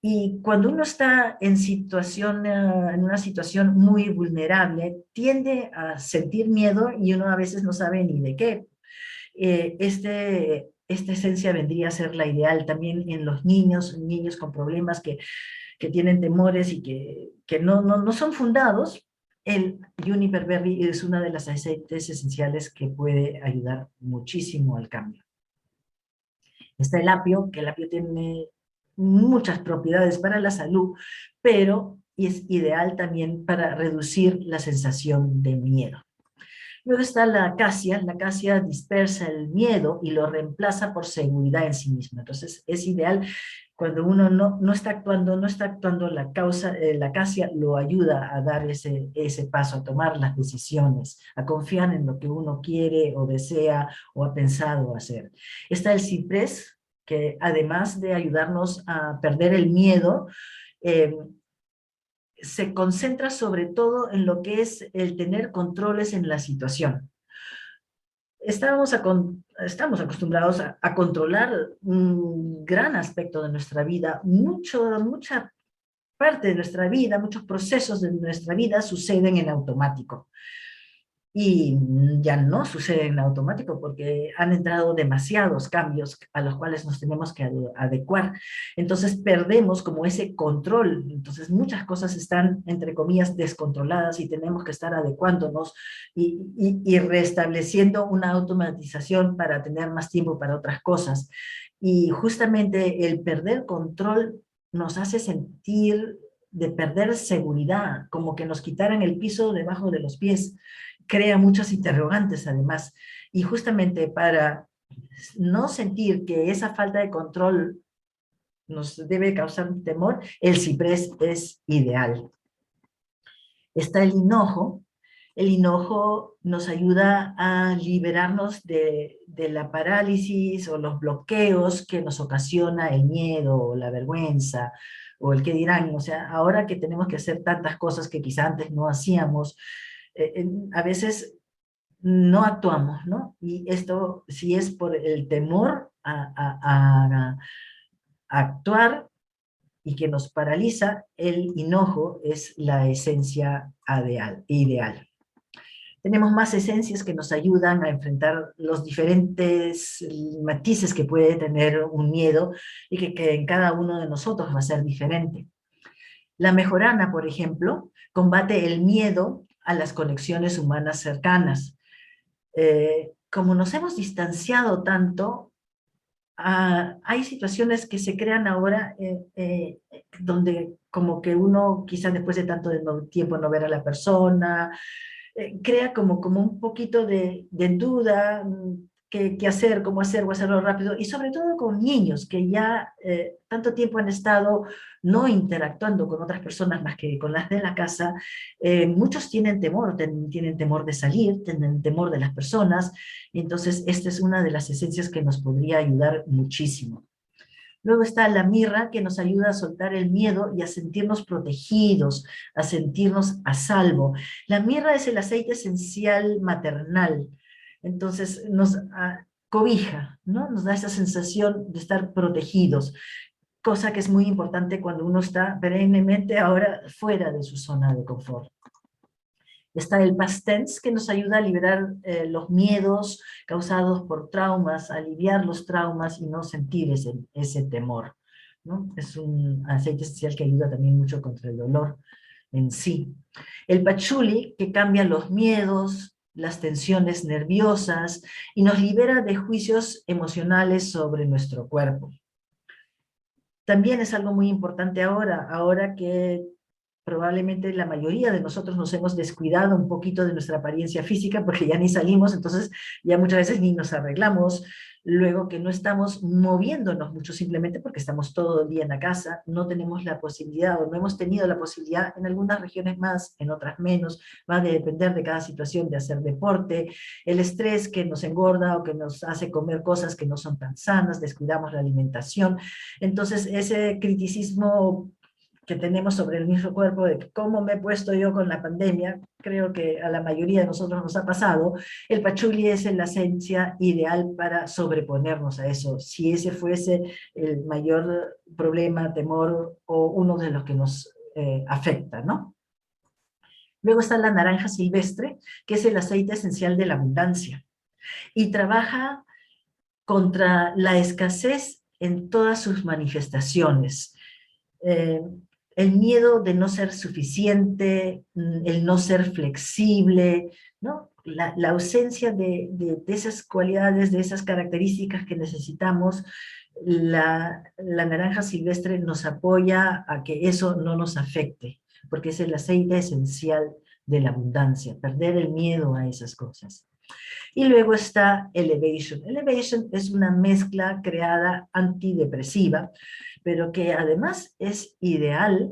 Y cuando uno está en una situación muy vulnerable, tiende a sentir miedo y uno a veces no sabe ni de qué. Esta esencia vendría a ser la ideal también en los niños con problemas que tienen temores y que no son fundados. El Juniper Berry es una de las aceites esenciales que puede ayudar muchísimo al cambio. Está el apio, que el apio tiene muchas propiedades para la salud, pero es ideal también para reducir la sensación de miedo. Luego está la acacia dispersa el miedo y lo reemplaza por seguridad en sí misma. Entonces es ideal cuando uno no está actuando, la acacia lo ayuda a dar ese paso, a tomar las decisiones, a confiar en lo que uno quiere o desea o ha pensado hacer. Está el ciprés, que además de ayudarnos a perder el miedo, eh, se concentra sobre todo en lo que es el tener controles en la situación. Estamos acostumbrados a controlar un gran aspecto de nuestra vida, mucha parte de nuestra vida, muchos procesos de nuestra vida suceden en automático. Y ya no sucede en automático porque han entrado demasiados cambios a los cuales nos tenemos que adecuar. Entonces perdemos como ese control. Entonces muchas cosas están, entre comillas, descontroladas y tenemos que estar adecuándonos y restableciendo una automatización para tener más tiempo para otras cosas. Y justamente el perder control nos hace sentir de perder seguridad, como que nos quitaran el piso debajo de los pies. Crea muchos interrogantes además, y justamente para no sentir que esa falta de control nos debe causar temor, el ciprés es ideal. Está el hinojo nos ayuda a liberarnos de la parálisis o los bloqueos que nos ocasiona el miedo o la vergüenza o el qué dirán. O sea, ahora que tenemos que hacer tantas cosas que quizá antes no hacíamos, a veces no actuamos, ¿no? Y esto, si es por el temor a actuar y que nos paraliza, el hinojo es la esencia ideal. Tenemos más esencias que nos ayudan a enfrentar los diferentes matices que puede tener un miedo y que en cada uno de nosotros va a ser diferente. La mejorana, por ejemplo, combate el miedo a las conexiones humanas cercanas. Como nos hemos distanciado tanto, hay situaciones que se crean ahora donde como que uno, quizás después de tanto tiempo no ver a la persona, crea como un poquito de duda, qué hacer, cómo hacer, o hacerlo rápido, y sobre todo con niños que ya tanto tiempo han estado no interactuando con otras personas más que con las de la casa. Muchos tienen temor de salir, tienen temor de las personas, entonces esta es una de las esencias que nos podría ayudar muchísimo. Luego está la mirra, que nos ayuda a soltar el miedo y a sentirnos protegidos, a sentirnos a salvo. La mirra es el aceite esencial maternal, entonces nos cobija, ¿no? Nos da esa sensación de estar protegidos, cosa que es muy importante cuando uno está perennemente ahora fuera de su zona de confort. Está el past tense, que nos ayuda a liberar los miedos causados por traumas, aliviar los traumas y no sentir ese temor, ¿no? Es un aceite esencial que ayuda también mucho contra el dolor en sí. El patchouli, que cambia los miedos, las tensiones nerviosas y nos libera de juicios emocionales sobre nuestro cuerpo. También es algo muy importante ahora que probablemente la mayoría de nosotros nos hemos descuidado un poquito de nuestra apariencia física porque ya ni salimos, entonces ya muchas veces ni nos arreglamos, luego que no estamos moviéndonos mucho simplemente porque estamos todo el día en la casa, no tenemos la posibilidad o no hemos tenido la posibilidad, en algunas regiones más, en otras menos, va a depender de cada situación, de hacer deporte, el estrés que nos engorda o que nos hace comer cosas que no son tan sanas, descuidamos la alimentación, entonces ese criticismo que tenemos sobre el mismo cuerpo, de cómo me he puesto yo con la pandemia, creo que a la mayoría de nosotros nos ha pasado, el patchouli es la esencia ideal para sobreponernos a eso, si ese fuese el mayor problema, temor, o uno de los que nos afecta, ¿no? Luego está la naranja silvestre, que es el aceite esencial de la abundancia, y trabaja contra la escasez en todas sus manifestaciones. El miedo de no ser suficiente, el no ser flexible, ¿no? La ausencia de esas cualidades, de esas características que necesitamos, la naranja silvestre nos apoya a que eso no nos afecte, porque es el aceite esencial de la abundancia, perder el miedo a esas cosas. Y luego está Elevation. Elevation es una mezcla creada antidepresiva, pero que además es ideal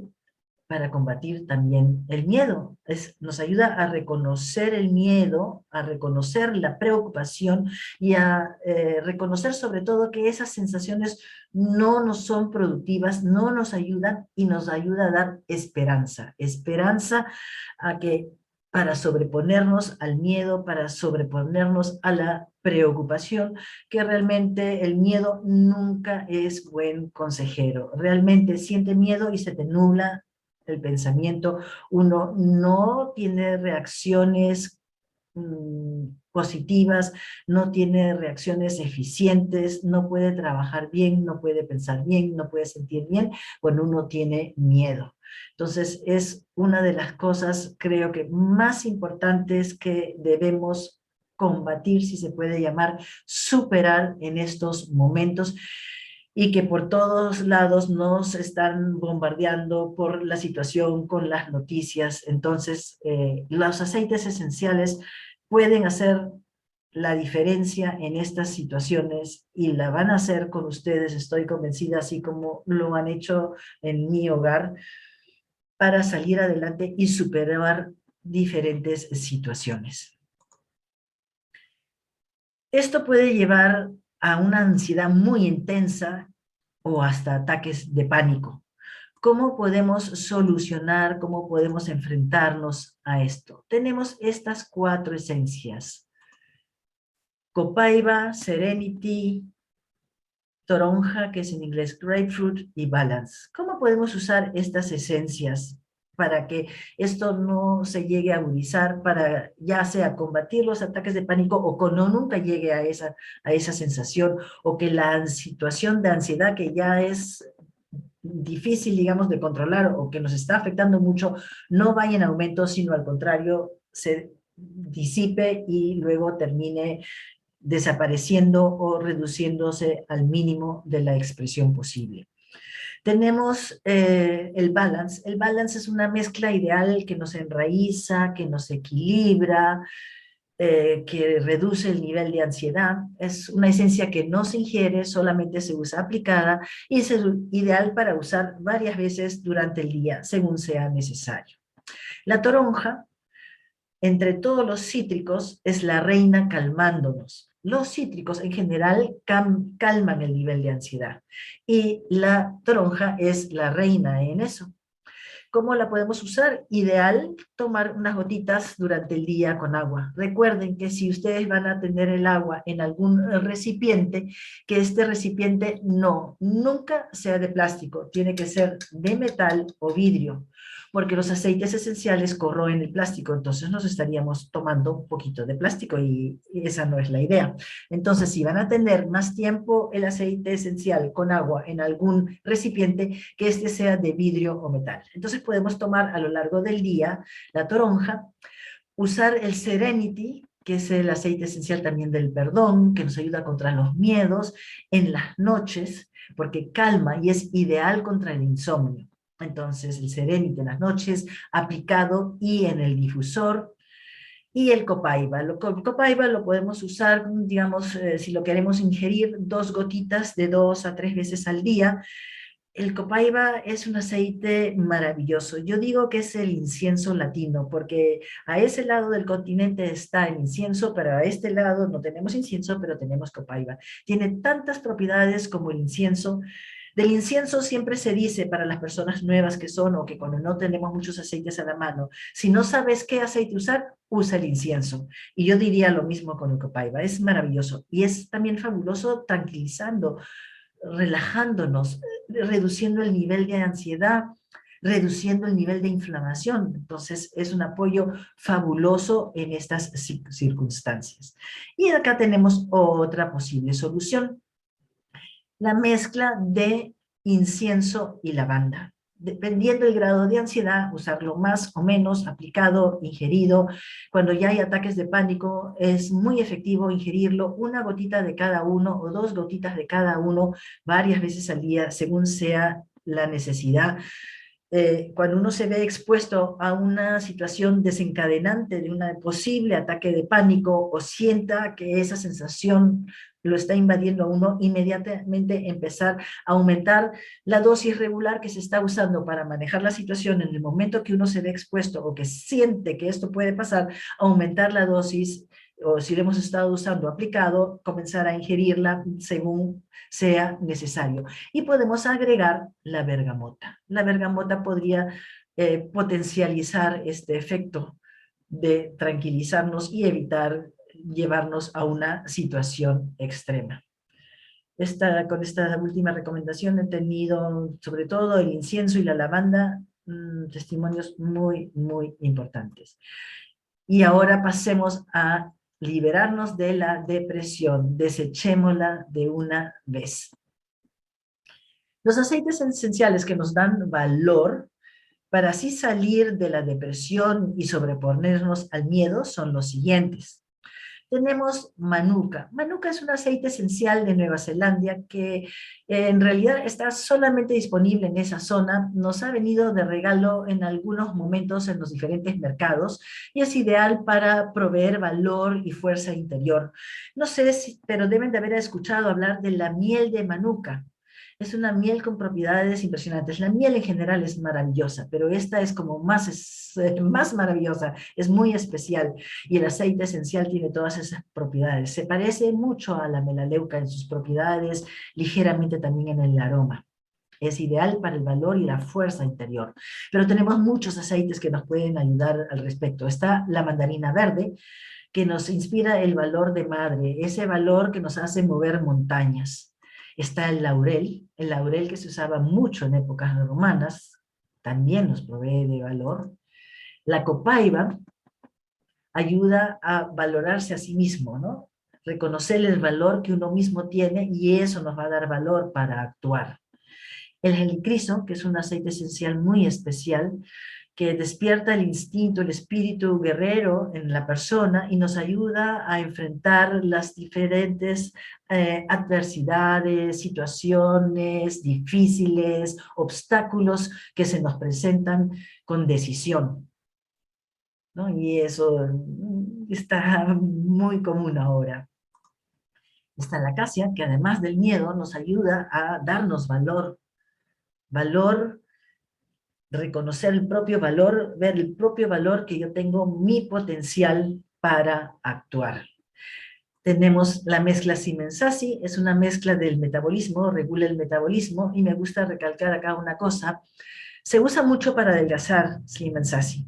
para combatir también el miedo. Nos ayuda a reconocer el miedo, a reconocer la preocupación y a reconocer sobre todo que esas sensaciones no nos son productivas, no nos ayudan y nos ayuda a dar esperanza. Esperanza a que para sobreponernos al miedo, para sobreponernos a la preocupación, que realmente el miedo nunca es buen consejero. Realmente siente miedo y se te nubla el pensamiento, uno no tiene reacciones positivas, no tiene reacciones eficientes, no puede trabajar bien, no puede pensar bien, no puede sentir bien cuando uno tiene miedo. Entonces es una de las cosas, creo que más importantes que debemos combatir, si se puede llamar, superar en estos momentos, y que por todos lados nos están bombardeando por la situación con las noticias. Entonces, los aceites esenciales pueden hacer la diferencia en estas situaciones y la van a hacer con ustedes, estoy convencida, así como lo han hecho en mi hogar, para salir adelante y superar diferentes situaciones. Esto puede llevar a una ansiedad muy intensa o hasta ataques de pánico. ¿Cómo podemos solucionar, cómo podemos enfrentarnos a esto? Tenemos estas 4 esencias: copaiba, serenity, toronja, que es en inglés grapefruit, y balance. ¿Cómo podemos usar estas esencias para que esto no se llegue a agudizar, para ya sea combatir los ataques de pánico o que no nunca llegue a esa sensación, o que la situación de ansiedad que ya es difícil, digamos, de controlar o que nos está afectando mucho, no vaya en aumento, sino al contrario, se disipe y luego termine desapareciendo o reduciéndose al mínimo de la expresión posible? Tenemos el balance. El balance es una mezcla ideal que nos enraiza, que nos equilibra, que reduce el nivel de ansiedad. Es una esencia que no se ingiere, solamente se usa aplicada y es ideal para usar varias veces durante el día, según sea necesario. La toronja, entre todos los cítricos, es la reina calmándonos. Los cítricos en general calman el nivel de ansiedad y la toronja es la reina en eso. ¿Cómo la podemos usar? Ideal tomar unas gotitas durante el día con agua. Recuerden que si ustedes van a tener el agua en algún recipiente, que este recipiente nunca sea de plástico, tiene que ser de metal o vidrio, porque los aceites esenciales corroen el plástico, entonces nos estaríamos tomando un poquito de plástico y esa no es la idea. Entonces, si van a tener más tiempo el aceite esencial con agua en algún recipiente, que este sea de vidrio o metal. Entonces podemos tomar a lo largo del día la toronja, usar el Serenity, que es el aceite esencial también del perdón, que nos ayuda contra los miedos en las noches, porque calma y es ideal contra el insomnio. Entonces el Serenity en las noches, aplicado y en el difusor. Y el copaiba. El copaiba lo podemos usar, digamos, si lo queremos ingerir, 2 gotitas de 2 a 3 veces al día. El copaiba es un aceite maravilloso. Yo digo que es el incienso latino, porque a ese lado del continente está el incienso, pero a este lado no tenemos incienso, pero tenemos copaiba. Tiene tantas propiedades como el incienso. Del incienso siempre se dice para las personas nuevas que son, o que cuando no tenemos muchos aceites a la mano, si no sabes qué aceite usar, usa el incienso. Y yo diría lo mismo con el copaiba. Es maravilloso y es también fabuloso tranquilizando, relajándonos, reduciendo el nivel de ansiedad, reduciendo el nivel de inflamación. Entonces es un apoyo fabuloso en estas circunstancias. Y acá tenemos otra posible solución: la mezcla de incienso y lavanda. Dependiendo del grado de ansiedad, usarlo más o menos, aplicado, ingerido. Cuando ya hay ataques de pánico, es muy efectivo ingerirlo, 1 gotita de cada uno o 2 gotitas de cada uno, varias veces al día, según sea la necesidad. cuando uno se ve expuesto a una situación desencadenante de un posible ataque de pánico o sienta que esa sensación lo está invadiendo a uno, inmediatamente empezar a aumentar la dosis regular que se está usando para manejar la situación en el momento que uno se ve expuesto o que siente que esto puede pasar, aumentar la dosis, o si lo hemos estado usando aplicado, comenzar a ingerirla según sea necesario. Y podemos agregar la bergamota. La bergamota podría potencializar este efecto de tranquilizarnos y evitar llevarnos a una situación extrema. Con esta última recomendación he tenido, sobre todo el incienso y la lavanda, testimonios muy, muy importantes. Y ahora pasemos a liberarnos de la depresión, desechémosla de una vez. Los aceites esenciales que nos dan valor para así salir de la depresión y sobreponernos al miedo son los siguientes. Tenemos Manuka. Manuka es un aceite esencial de Nueva Zelanda que en realidad está solamente disponible en esa zona. Nos ha venido de regalo en algunos momentos en los diferentes mercados y es ideal para proveer valor y fuerza interior. No sé si, pero deben de haber escuchado hablar de la miel de Manuka. Es una miel con propiedades impresionantes. La miel en general es maravillosa, pero esta es como más maravillosa, es muy especial. Y el aceite esencial tiene todas esas propiedades. Se parece mucho a la melaleuca en sus propiedades, ligeramente también en el aroma. Es ideal para el valor y la fuerza interior. Pero tenemos muchos aceites que nos pueden ayudar al respecto. Está la mandarina verde, que nos inspira el valor de madre, ese valor que nos hace mover montañas. Está el laurel que se usaba mucho en épocas romanas, también nos provee de valor. La copaiba ayuda a valorarse a sí mismo, ¿no? Reconocer el valor que uno mismo tiene y eso nos va a dar valor para actuar. El helichrysum, que es un aceite esencial muy especial, que despierta el instinto, el espíritu guerrero en la persona y nos ayuda a enfrentar las diferentes adversidades, situaciones difíciles, obstáculos que se nos presentan con decisión, ¿no? Y eso está muy común ahora. Está la acacia, que además del miedo nos ayuda a darnos valor, reconocer el propio valor, ver el propio valor que yo tengo, mi potencial para actuar. Tenemos la mezcla Siemens-Sassi, es una mezcla del metabolismo, regula el metabolismo, y me gusta recalcar acá una cosa, se usa mucho para adelgazar Siemens-Sassi,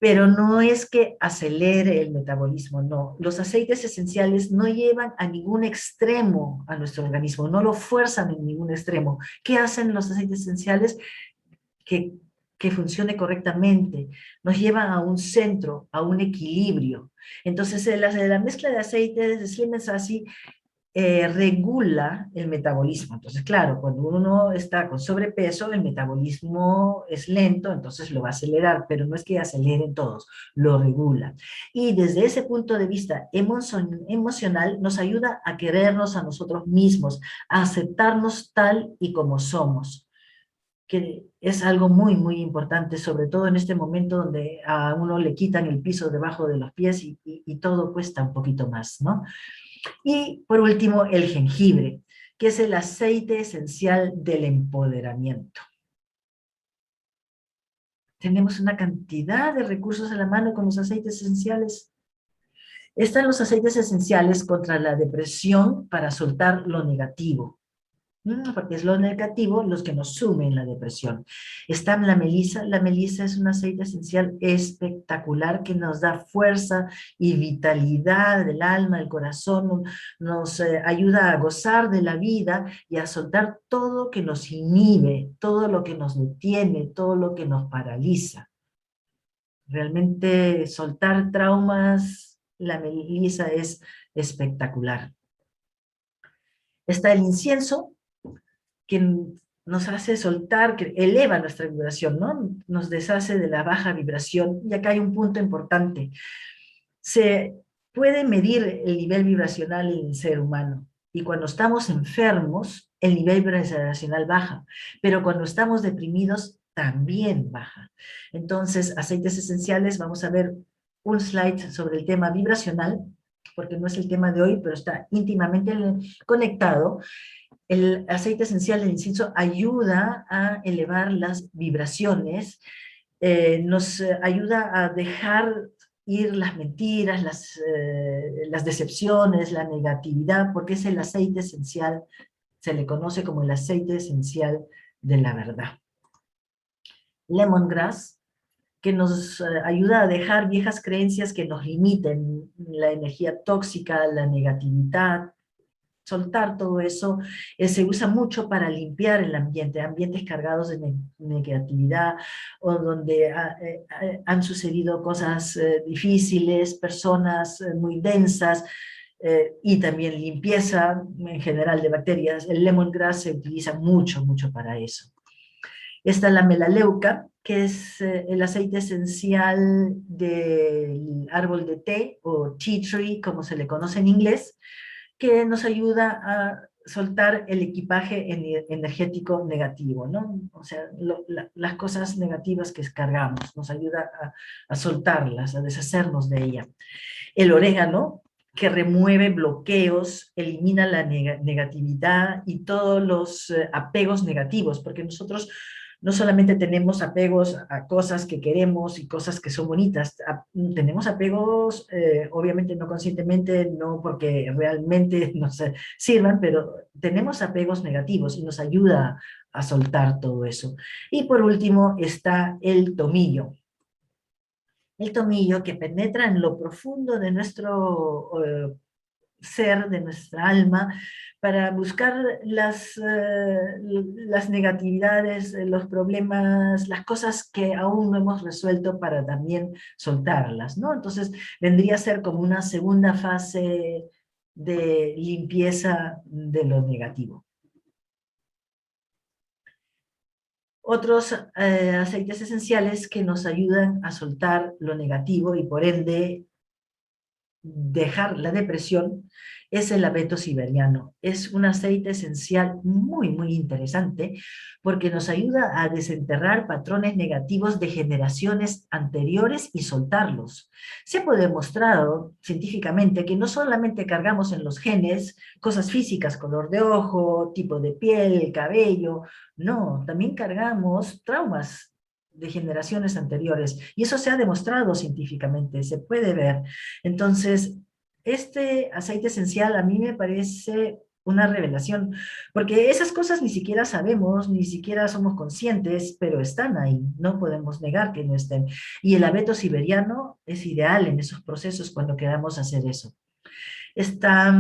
pero no es que acelere el metabolismo, no. Los aceites esenciales no llevan a ningún extremo a nuestro organismo, no lo fuerzan en ningún extremo. ¿Qué hacen los aceites esenciales? Que funcione correctamente, nos llevan a un centro, a un equilibrio. Entonces, la mezcla de aceites de Siemens-Sassi regula el metabolismo. Entonces, claro, cuando uno está con sobrepeso, el metabolismo es lento, entonces lo va a acelerar, pero no es que aceleren todos, lo regula. Y desde ese punto de vista emocional, nos ayuda a querernos a nosotros mismos, a aceptarnos tal y como somos, que es algo muy, muy importante, sobre todo en este momento donde a uno le quitan el piso debajo de los pies y todo cuesta un poquito más, ¿no? Y por último, el jengibre, que es el aceite esencial del empoderamiento. Tenemos una cantidad de recursos a la mano con los aceites esenciales. Están los aceites esenciales contra la depresión para soltar lo negativo, porque es lo negativo los que nos sumen la depresión. Está la melisa es un aceite esencial espectacular que nos da fuerza y vitalidad del alma, del corazón, nos ayuda a gozar de la vida y a soltar todo lo que nos inhibe, todo lo que nos detiene, todo lo que nos paraliza. Realmente soltar traumas, la melisa es espectacular. Está el incienso, que nos hace soltar, que eleva nuestra vibración, ¿no? Nos deshace de la baja vibración. Y acá hay un punto importante. Se puede medir el nivel vibracional en el ser humano. Y cuando estamos enfermos, el nivel vibracional baja. Pero cuando estamos deprimidos, también baja. Entonces, aceites esenciales, vamos a ver un slide sobre el tema vibracional, porque no es el tema de hoy, pero está íntimamente conectado. El aceite esencial del incienso ayuda a elevar las vibraciones, nos ayuda a dejar ir las mentiras, las decepciones, la negatividad, porque es el aceite esencial, se le conoce como el aceite esencial de la verdad. Lemongrass, que nos ayuda a dejar viejas creencias que nos limiten, la energía tóxica, la negatividad, soltar todo eso. Se usa mucho para limpiar el ambiente, ambientes cargados de negatividad, o donde han sucedido cosas difíciles, personas muy densas, y también limpieza en general de bacterias. El lemongrass se utiliza mucho, mucho para eso. Está la melaleuca, que es el aceite esencial del árbol de té, o tea tree, como se le conoce en inglés, que nos ayuda a soltar el equipaje energético negativo, ¿no? O sea, las cosas negativas que cargamos, nos ayuda a soltarlas, a deshacernos de ella. El orégano, que remueve bloqueos, elimina la negatividad y todos los apegos negativos, porque nosotros no solamente tenemos apegos a cosas que queremos y cosas que son bonitas, tenemos apegos, obviamente no conscientemente, no porque realmente nos sirvan, pero tenemos apegos negativos y nos ayuda a soltar todo eso. Y por último está el tomillo. El tomillo que penetra en lo profundo de nuestro ser, de nuestra alma, para buscar las negatividades, los problemas, las cosas que aún no hemos resuelto para también soltarlas, ¿no? Entonces vendría a ser como una segunda fase de limpieza de lo negativo. Otros aceites esenciales que nos ayudan a soltar lo negativo y por ende dejar la depresión es el abeto siberiano. Es un aceite esencial muy, muy interesante porque nos ayuda a desenterrar patrones negativos de generaciones anteriores y soltarlos. Se ha demostrado científicamente que no solamente cargamos en los genes cosas físicas, color de ojo, tipo de piel, cabello, no, también cargamos traumas de generaciones anteriores, y eso se ha demostrado científicamente, se puede ver. Entonces, este aceite esencial a mí me parece una revelación, porque esas cosas ni siquiera sabemos, ni siquiera somos conscientes, pero están ahí, no podemos negar que no estén. Y el abeto siberiano es ideal en esos procesos cuando queramos hacer eso. Está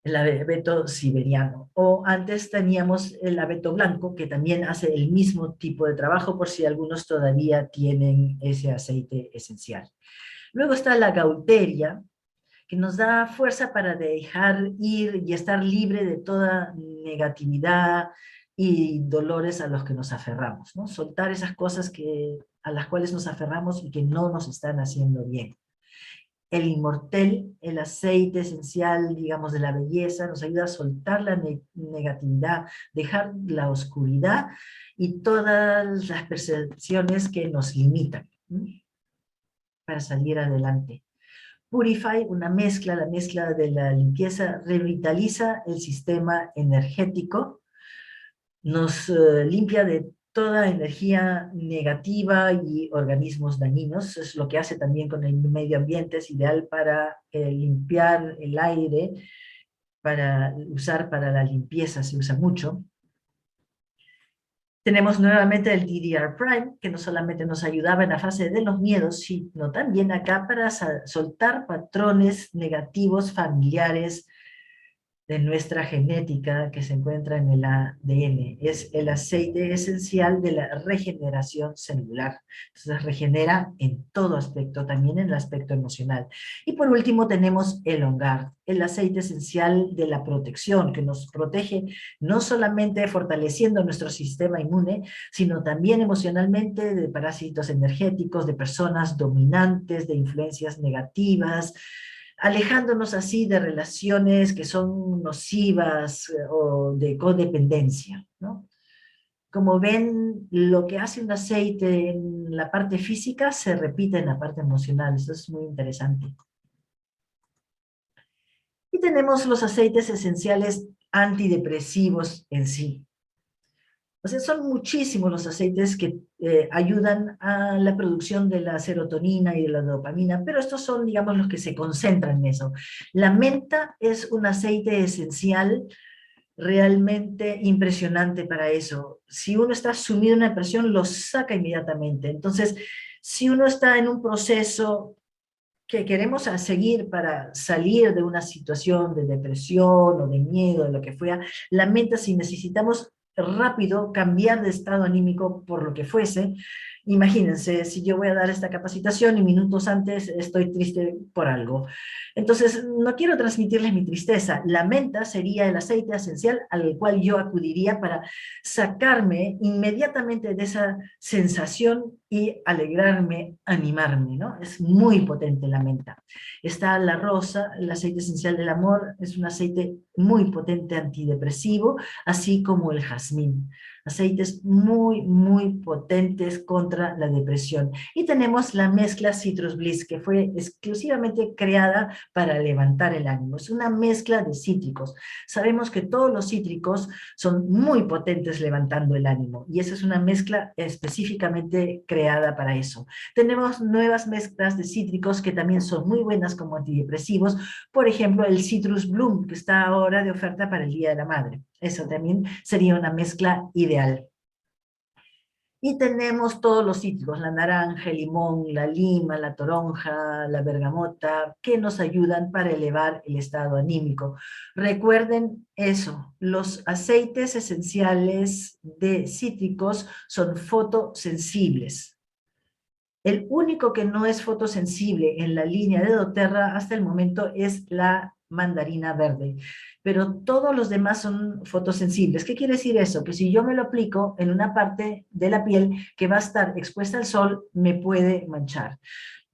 el abeto siberiano, o antes teníamos el abeto blanco, que también hace el mismo tipo de trabajo, por si algunos todavía tienen ese aceite esencial. Luego está la gaulteria, que nos da fuerza para dejar ir y estar libre de toda negatividad y dolores a los que nos aferramos, ¿no? Soltar esas cosas a las cuales nos aferramos y que no nos están haciendo bien. El inmortel, el aceite esencial, digamos, de la belleza, nos ayuda a soltar la negatividad, dejar la oscuridad y todas las percepciones que nos limitan, ¿sí?, para salir adelante. Purify, una mezcla, la mezcla de la limpieza, revitaliza el sistema energético, nos limpia de toda energía negativa y organismos dañinos. Es lo que hace también con el medio ambiente, es ideal para limpiar el aire, para usar para la limpieza, se usa mucho. Tenemos nuevamente el DDR Prime, que no solamente nos ayudaba en la fase de los miedos, sino también acá para soltar patrones negativos familiares de nuestra genética que se encuentra en el ADN. Es el aceite esencial de la regeneración celular. Entonces regenera en todo aspecto, también en el aspecto emocional. Y por último tenemos el Onguard, el aceite esencial de la protección, que nos protege no solamente fortaleciendo nuestro sistema inmune, sino también emocionalmente de parásitos energéticos, de personas dominantes, de influencias negativas, alejándonos así de relaciones que son nocivas o de codependencia, ¿no? Como ven, lo que hace un aceite en la parte física se repite en la parte emocional. Eso es muy interesante. Y tenemos los aceites esenciales antidepresivos en sí. O sea, son muchísimos los aceites que ayudan a la producción de la serotonina y de la dopamina, pero estos son, digamos, los que se concentran en eso. La menta es un aceite esencial realmente impresionante para eso. Si uno está sumido en una depresión, lo saca inmediatamente. Entonces, si uno está en un proceso que queremos seguir para salir de una situación de depresión o de miedo, de lo que fuera, la mente, si necesitamos rápido cambiar de estado anímico por lo que fuese, imagínense, si yo voy a dar esta capacitación y minutos antes estoy triste por algo. Entonces, no quiero transmitirles mi tristeza. La menta sería el aceite esencial al cual yo acudiría para sacarme inmediatamente de esa sensación y alegrarme, animarme, ¿no? Es muy potente la menta. Está la rosa, el aceite esencial del amor, es un aceite muy potente antidepresivo, así como el jazmín. Aceites muy, muy potentes contra la depresión. Y tenemos la mezcla Citrus Bliss, que fue exclusivamente creada para levantar el ánimo. Es una mezcla de cítricos. Sabemos que todos los cítricos son muy potentes levantando el ánimo, y esa es una mezcla específicamente creada para eso. Tenemos nuevas mezclas de cítricos que también son muy buenas como antidepresivos, por ejemplo el Citrus Bloom, que está ahora de oferta para el Día de la Madre. Eso también sería una mezcla ideal. Y tenemos todos los cítricos, la naranja, el limón, la lima, la toronja, la bergamota, que nos ayudan para elevar el estado anímico. Recuerden eso, los aceites esenciales de cítricos son fotosensibles. El único que no es fotosensible en la línea de doTERRA hasta el momento es la mandarina verde, pero todos los demás son fotosensibles. ¿Qué quiere decir eso? Que si yo me lo aplico en una parte de la piel que va a estar expuesta al sol, me puede manchar.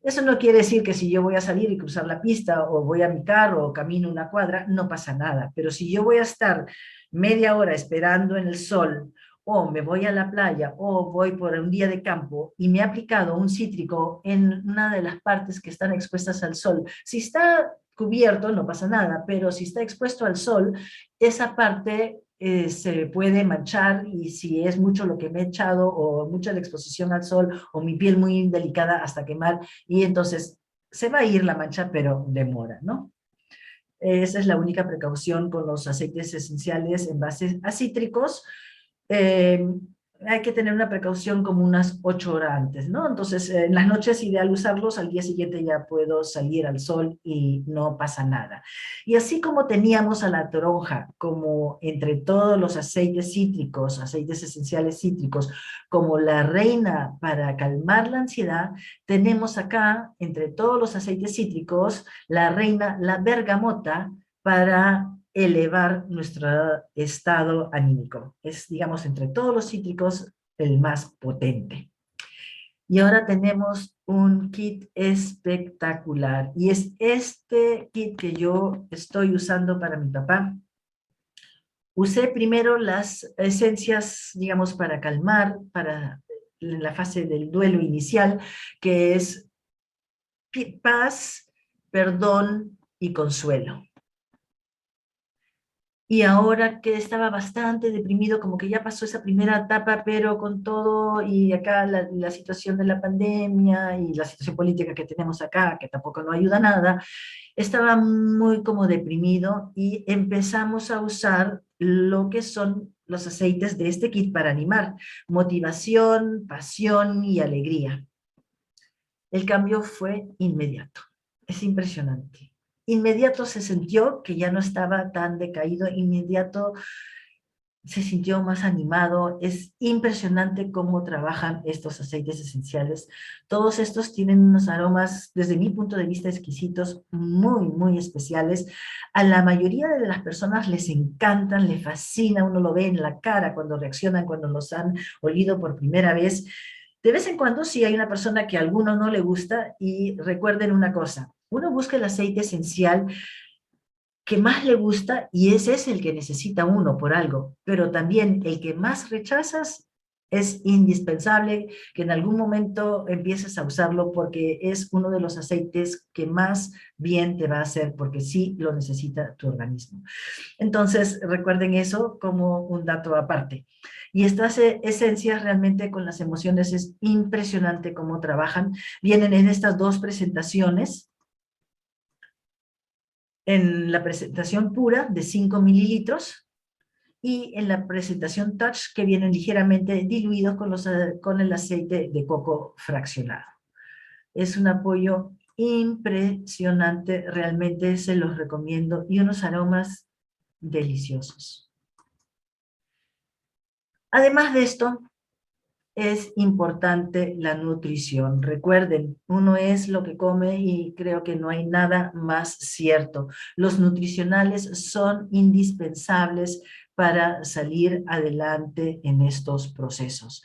Eso no quiere decir que si yo voy a salir y cruzar la pista, o voy a mi carro, o camino una cuadra, no pasa nada. Pero si yo voy a estar media hora esperando en el sol, o me voy a la playa, o voy por un día de campo, y me he aplicado un cítrico en una de las partes que están expuestas al sol, si está cubierto no pasa nada, pero si está expuesto al sol, esa parte se puede manchar, y si es mucho lo que me he echado, o mucha la exposición al sol, o mi piel muy delicada hasta quemar, y entonces se va a ir la mancha, pero demora, ¿no? Esa es la única precaución con los aceites esenciales en base a cítricos. Eh, Hay que tener una precaución como unas 8 horas antes, ¿no? Entonces, en las noches es ideal usarlos, al día siguiente ya puedo salir al sol y no pasa nada. Y así como teníamos a la toronja, como entre todos los aceites cítricos, aceites esenciales cítricos, como la reina para calmar la ansiedad, tenemos acá, entre todos los aceites cítricos, la reina, la bergamota, para elevar nuestro estado anímico. Es, digamos, entre todos los cítricos, el más potente. Y ahora tenemos un kit espectacular, y es este kit que yo estoy usando para mi papá. Usé primero las esencias, digamos, para calmar, para la fase del duelo inicial, que es paz, perdón y consuelo. Y ahora que estaba bastante deprimido, como que ya pasó esa primera etapa, pero con todo, y acá la situación de la pandemia y la situación política que tenemos acá, que tampoco no ayuda a nada, estaba muy como deprimido, y empezamos a usar lo que son los aceites de este kit para animar: motivación, pasión y alegría. El cambio fue inmediato, es impresionante. Inmediato se sintió que ya no estaba tan decaído, inmediato se sintió más animado. Es impresionante cómo trabajan estos aceites esenciales. Todos estos tienen unos aromas, desde mi punto de vista, exquisitos, muy, muy especiales. A la mayoría de las personas les encantan, les fascina, uno lo ve en la cara cuando reaccionan, cuando los han olido por primera vez. De vez en cuando sí hay una persona que a alguno no le gusta, y recuerden una cosa: uno busca el aceite esencial que más le gusta, y ese es el que necesita uno por algo, pero también el que más rechazas Es indispensable que en algún momento empieces a usarlo porque es uno de los aceites que más bien te va a hacer, porque sí lo necesita tu organismo. Entonces, recuerden eso como un dato aparte. Y estas esencias realmente con las emociones es impresionante cómo trabajan. Vienen en estas dos presentaciones. En la presentación pura de 5 mililitros, y en la presentación Touch, que vienen ligeramente diluidos con el aceite de coco fraccionado. Es un apoyo impresionante, realmente se los recomiendo, y unos aromas deliciosos. Además de esto, es importante la nutrición. Recuerden, uno es lo que come y creo que no hay nada más cierto. Los nutricionales son indispensables para salir adelante en estos procesos.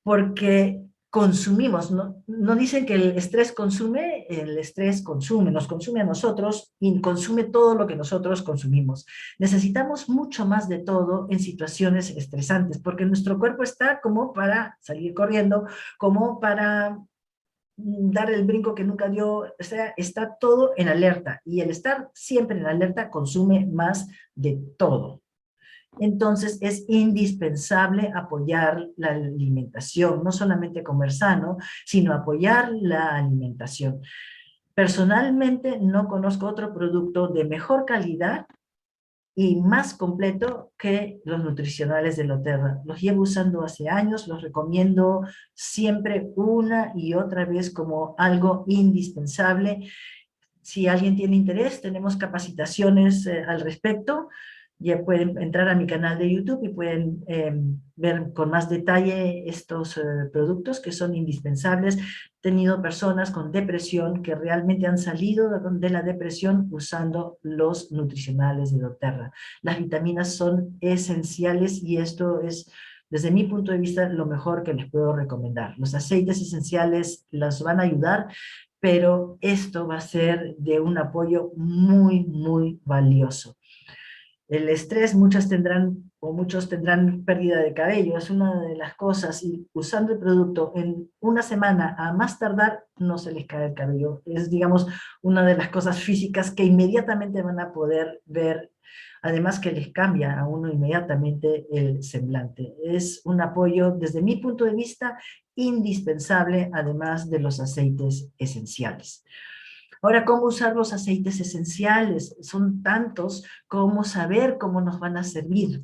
Porque consumimos, no dicen que el estrés consume, el estrés consume, nos consume a nosotros y consume todo lo que nosotros consumimos. Necesitamos mucho más de todo en situaciones estresantes, porque nuestro cuerpo está como para salir corriendo, como para dar el brinco que nunca dio, o sea, está todo en alerta, y el estar siempre en alerta consume más de todo. Entonces es indispensable apoyar la alimentación, no solamente comer sano, sino apoyar la alimentación. Personalmente no conozco otro producto de mejor calidad y más completo que los nutricionales de doTERRA. Los llevo usando hace años, los recomiendo siempre una y otra vez como algo indispensable. Si alguien tiene interés, tenemos capacitaciones al respecto. Ya pueden entrar a mi canal de YouTube y pueden ver con más detalle estos productos que son indispensables. He tenido personas con depresión que realmente han salido de la depresión usando los nutricionales de doTERRA. Las vitaminas son esenciales y esto es, desde mi punto de vista, lo mejor que les puedo recomendar. Los aceites esenciales los van a ayudar, pero esto va a ser de un apoyo muy, muy valioso. El estrés, muchos tendrán pérdida de cabello, es una de las cosas, y usando el producto en una semana a más tardar, no se les cae el cabello. Es, digamos, una de las cosas físicas que inmediatamente van a poder ver, además que les cambia a uno inmediatamente el semblante. Es un apoyo, desde mi punto de vista, indispensable, además de los aceites esenciales. Ahora, ¿cómo usar los aceites esenciales? Son tantos, ¿cómo saber cómo nos van a servir?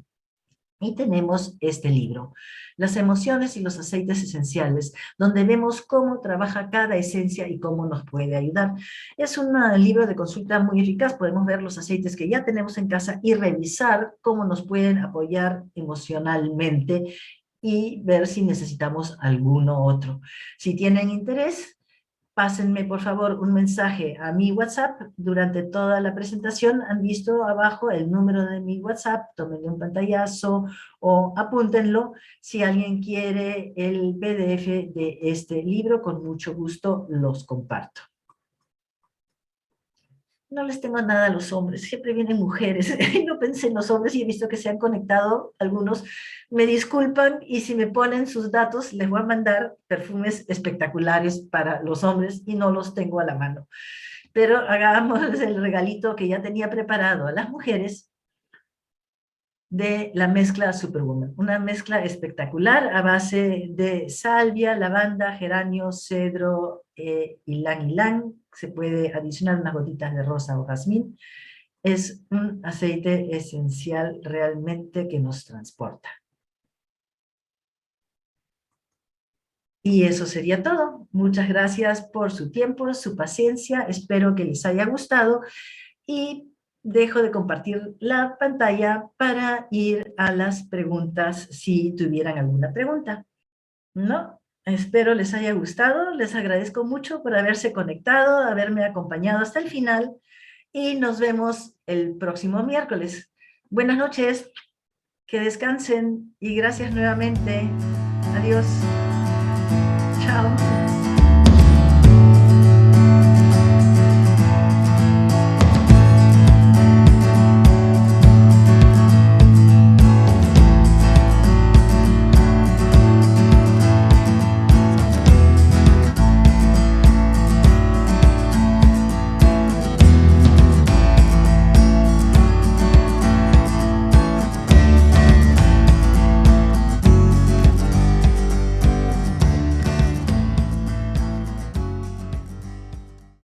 Y tenemos este libro, Las emociones y los aceites esenciales, donde vemos cómo trabaja cada esencia y cómo nos puede ayudar. Es un libro de consulta muy eficaz. Podemos ver los aceites que ya tenemos en casa y revisar cómo nos pueden apoyar emocionalmente y ver si necesitamos alguno otro. Si tienen interés, pásenme por favor un mensaje a mi WhatsApp durante toda la presentación. Han visto abajo el número de mi WhatsApp, tómenle un pantallazo o apúntenlo. Si alguien quiere el PDF de este libro, con mucho gusto los comparto. No les tengo nada a los hombres, siempre vienen mujeres. No pensé en los hombres y he visto que se han conectado algunos. Me disculpan, y si me ponen sus datos, les voy a mandar perfumes espectaculares para los hombres y no los tengo a la mano. Pero hagamos el regalito que ya tenía preparado a las mujeres de la mezcla Superwoman. Una mezcla espectacular a base de salvia, lavanda, geranio, cedro, ylang ylang. Se puede adicionar unas gotitas de rosa o jazmín. Es un aceite esencial realmente que nos transporta. Y eso sería todo. Muchas gracias por su tiempo, su paciencia. Espero que les haya gustado. Y dejo de compartir la pantalla para ir a las preguntas, si tuvieran alguna pregunta. ¿No? Espero les haya gustado. Les agradezco mucho por haberse conectado, haberme acompañado hasta el final. Y nos vemos el próximo miércoles. Buenas noches. Que descansen y gracias nuevamente. Adiós.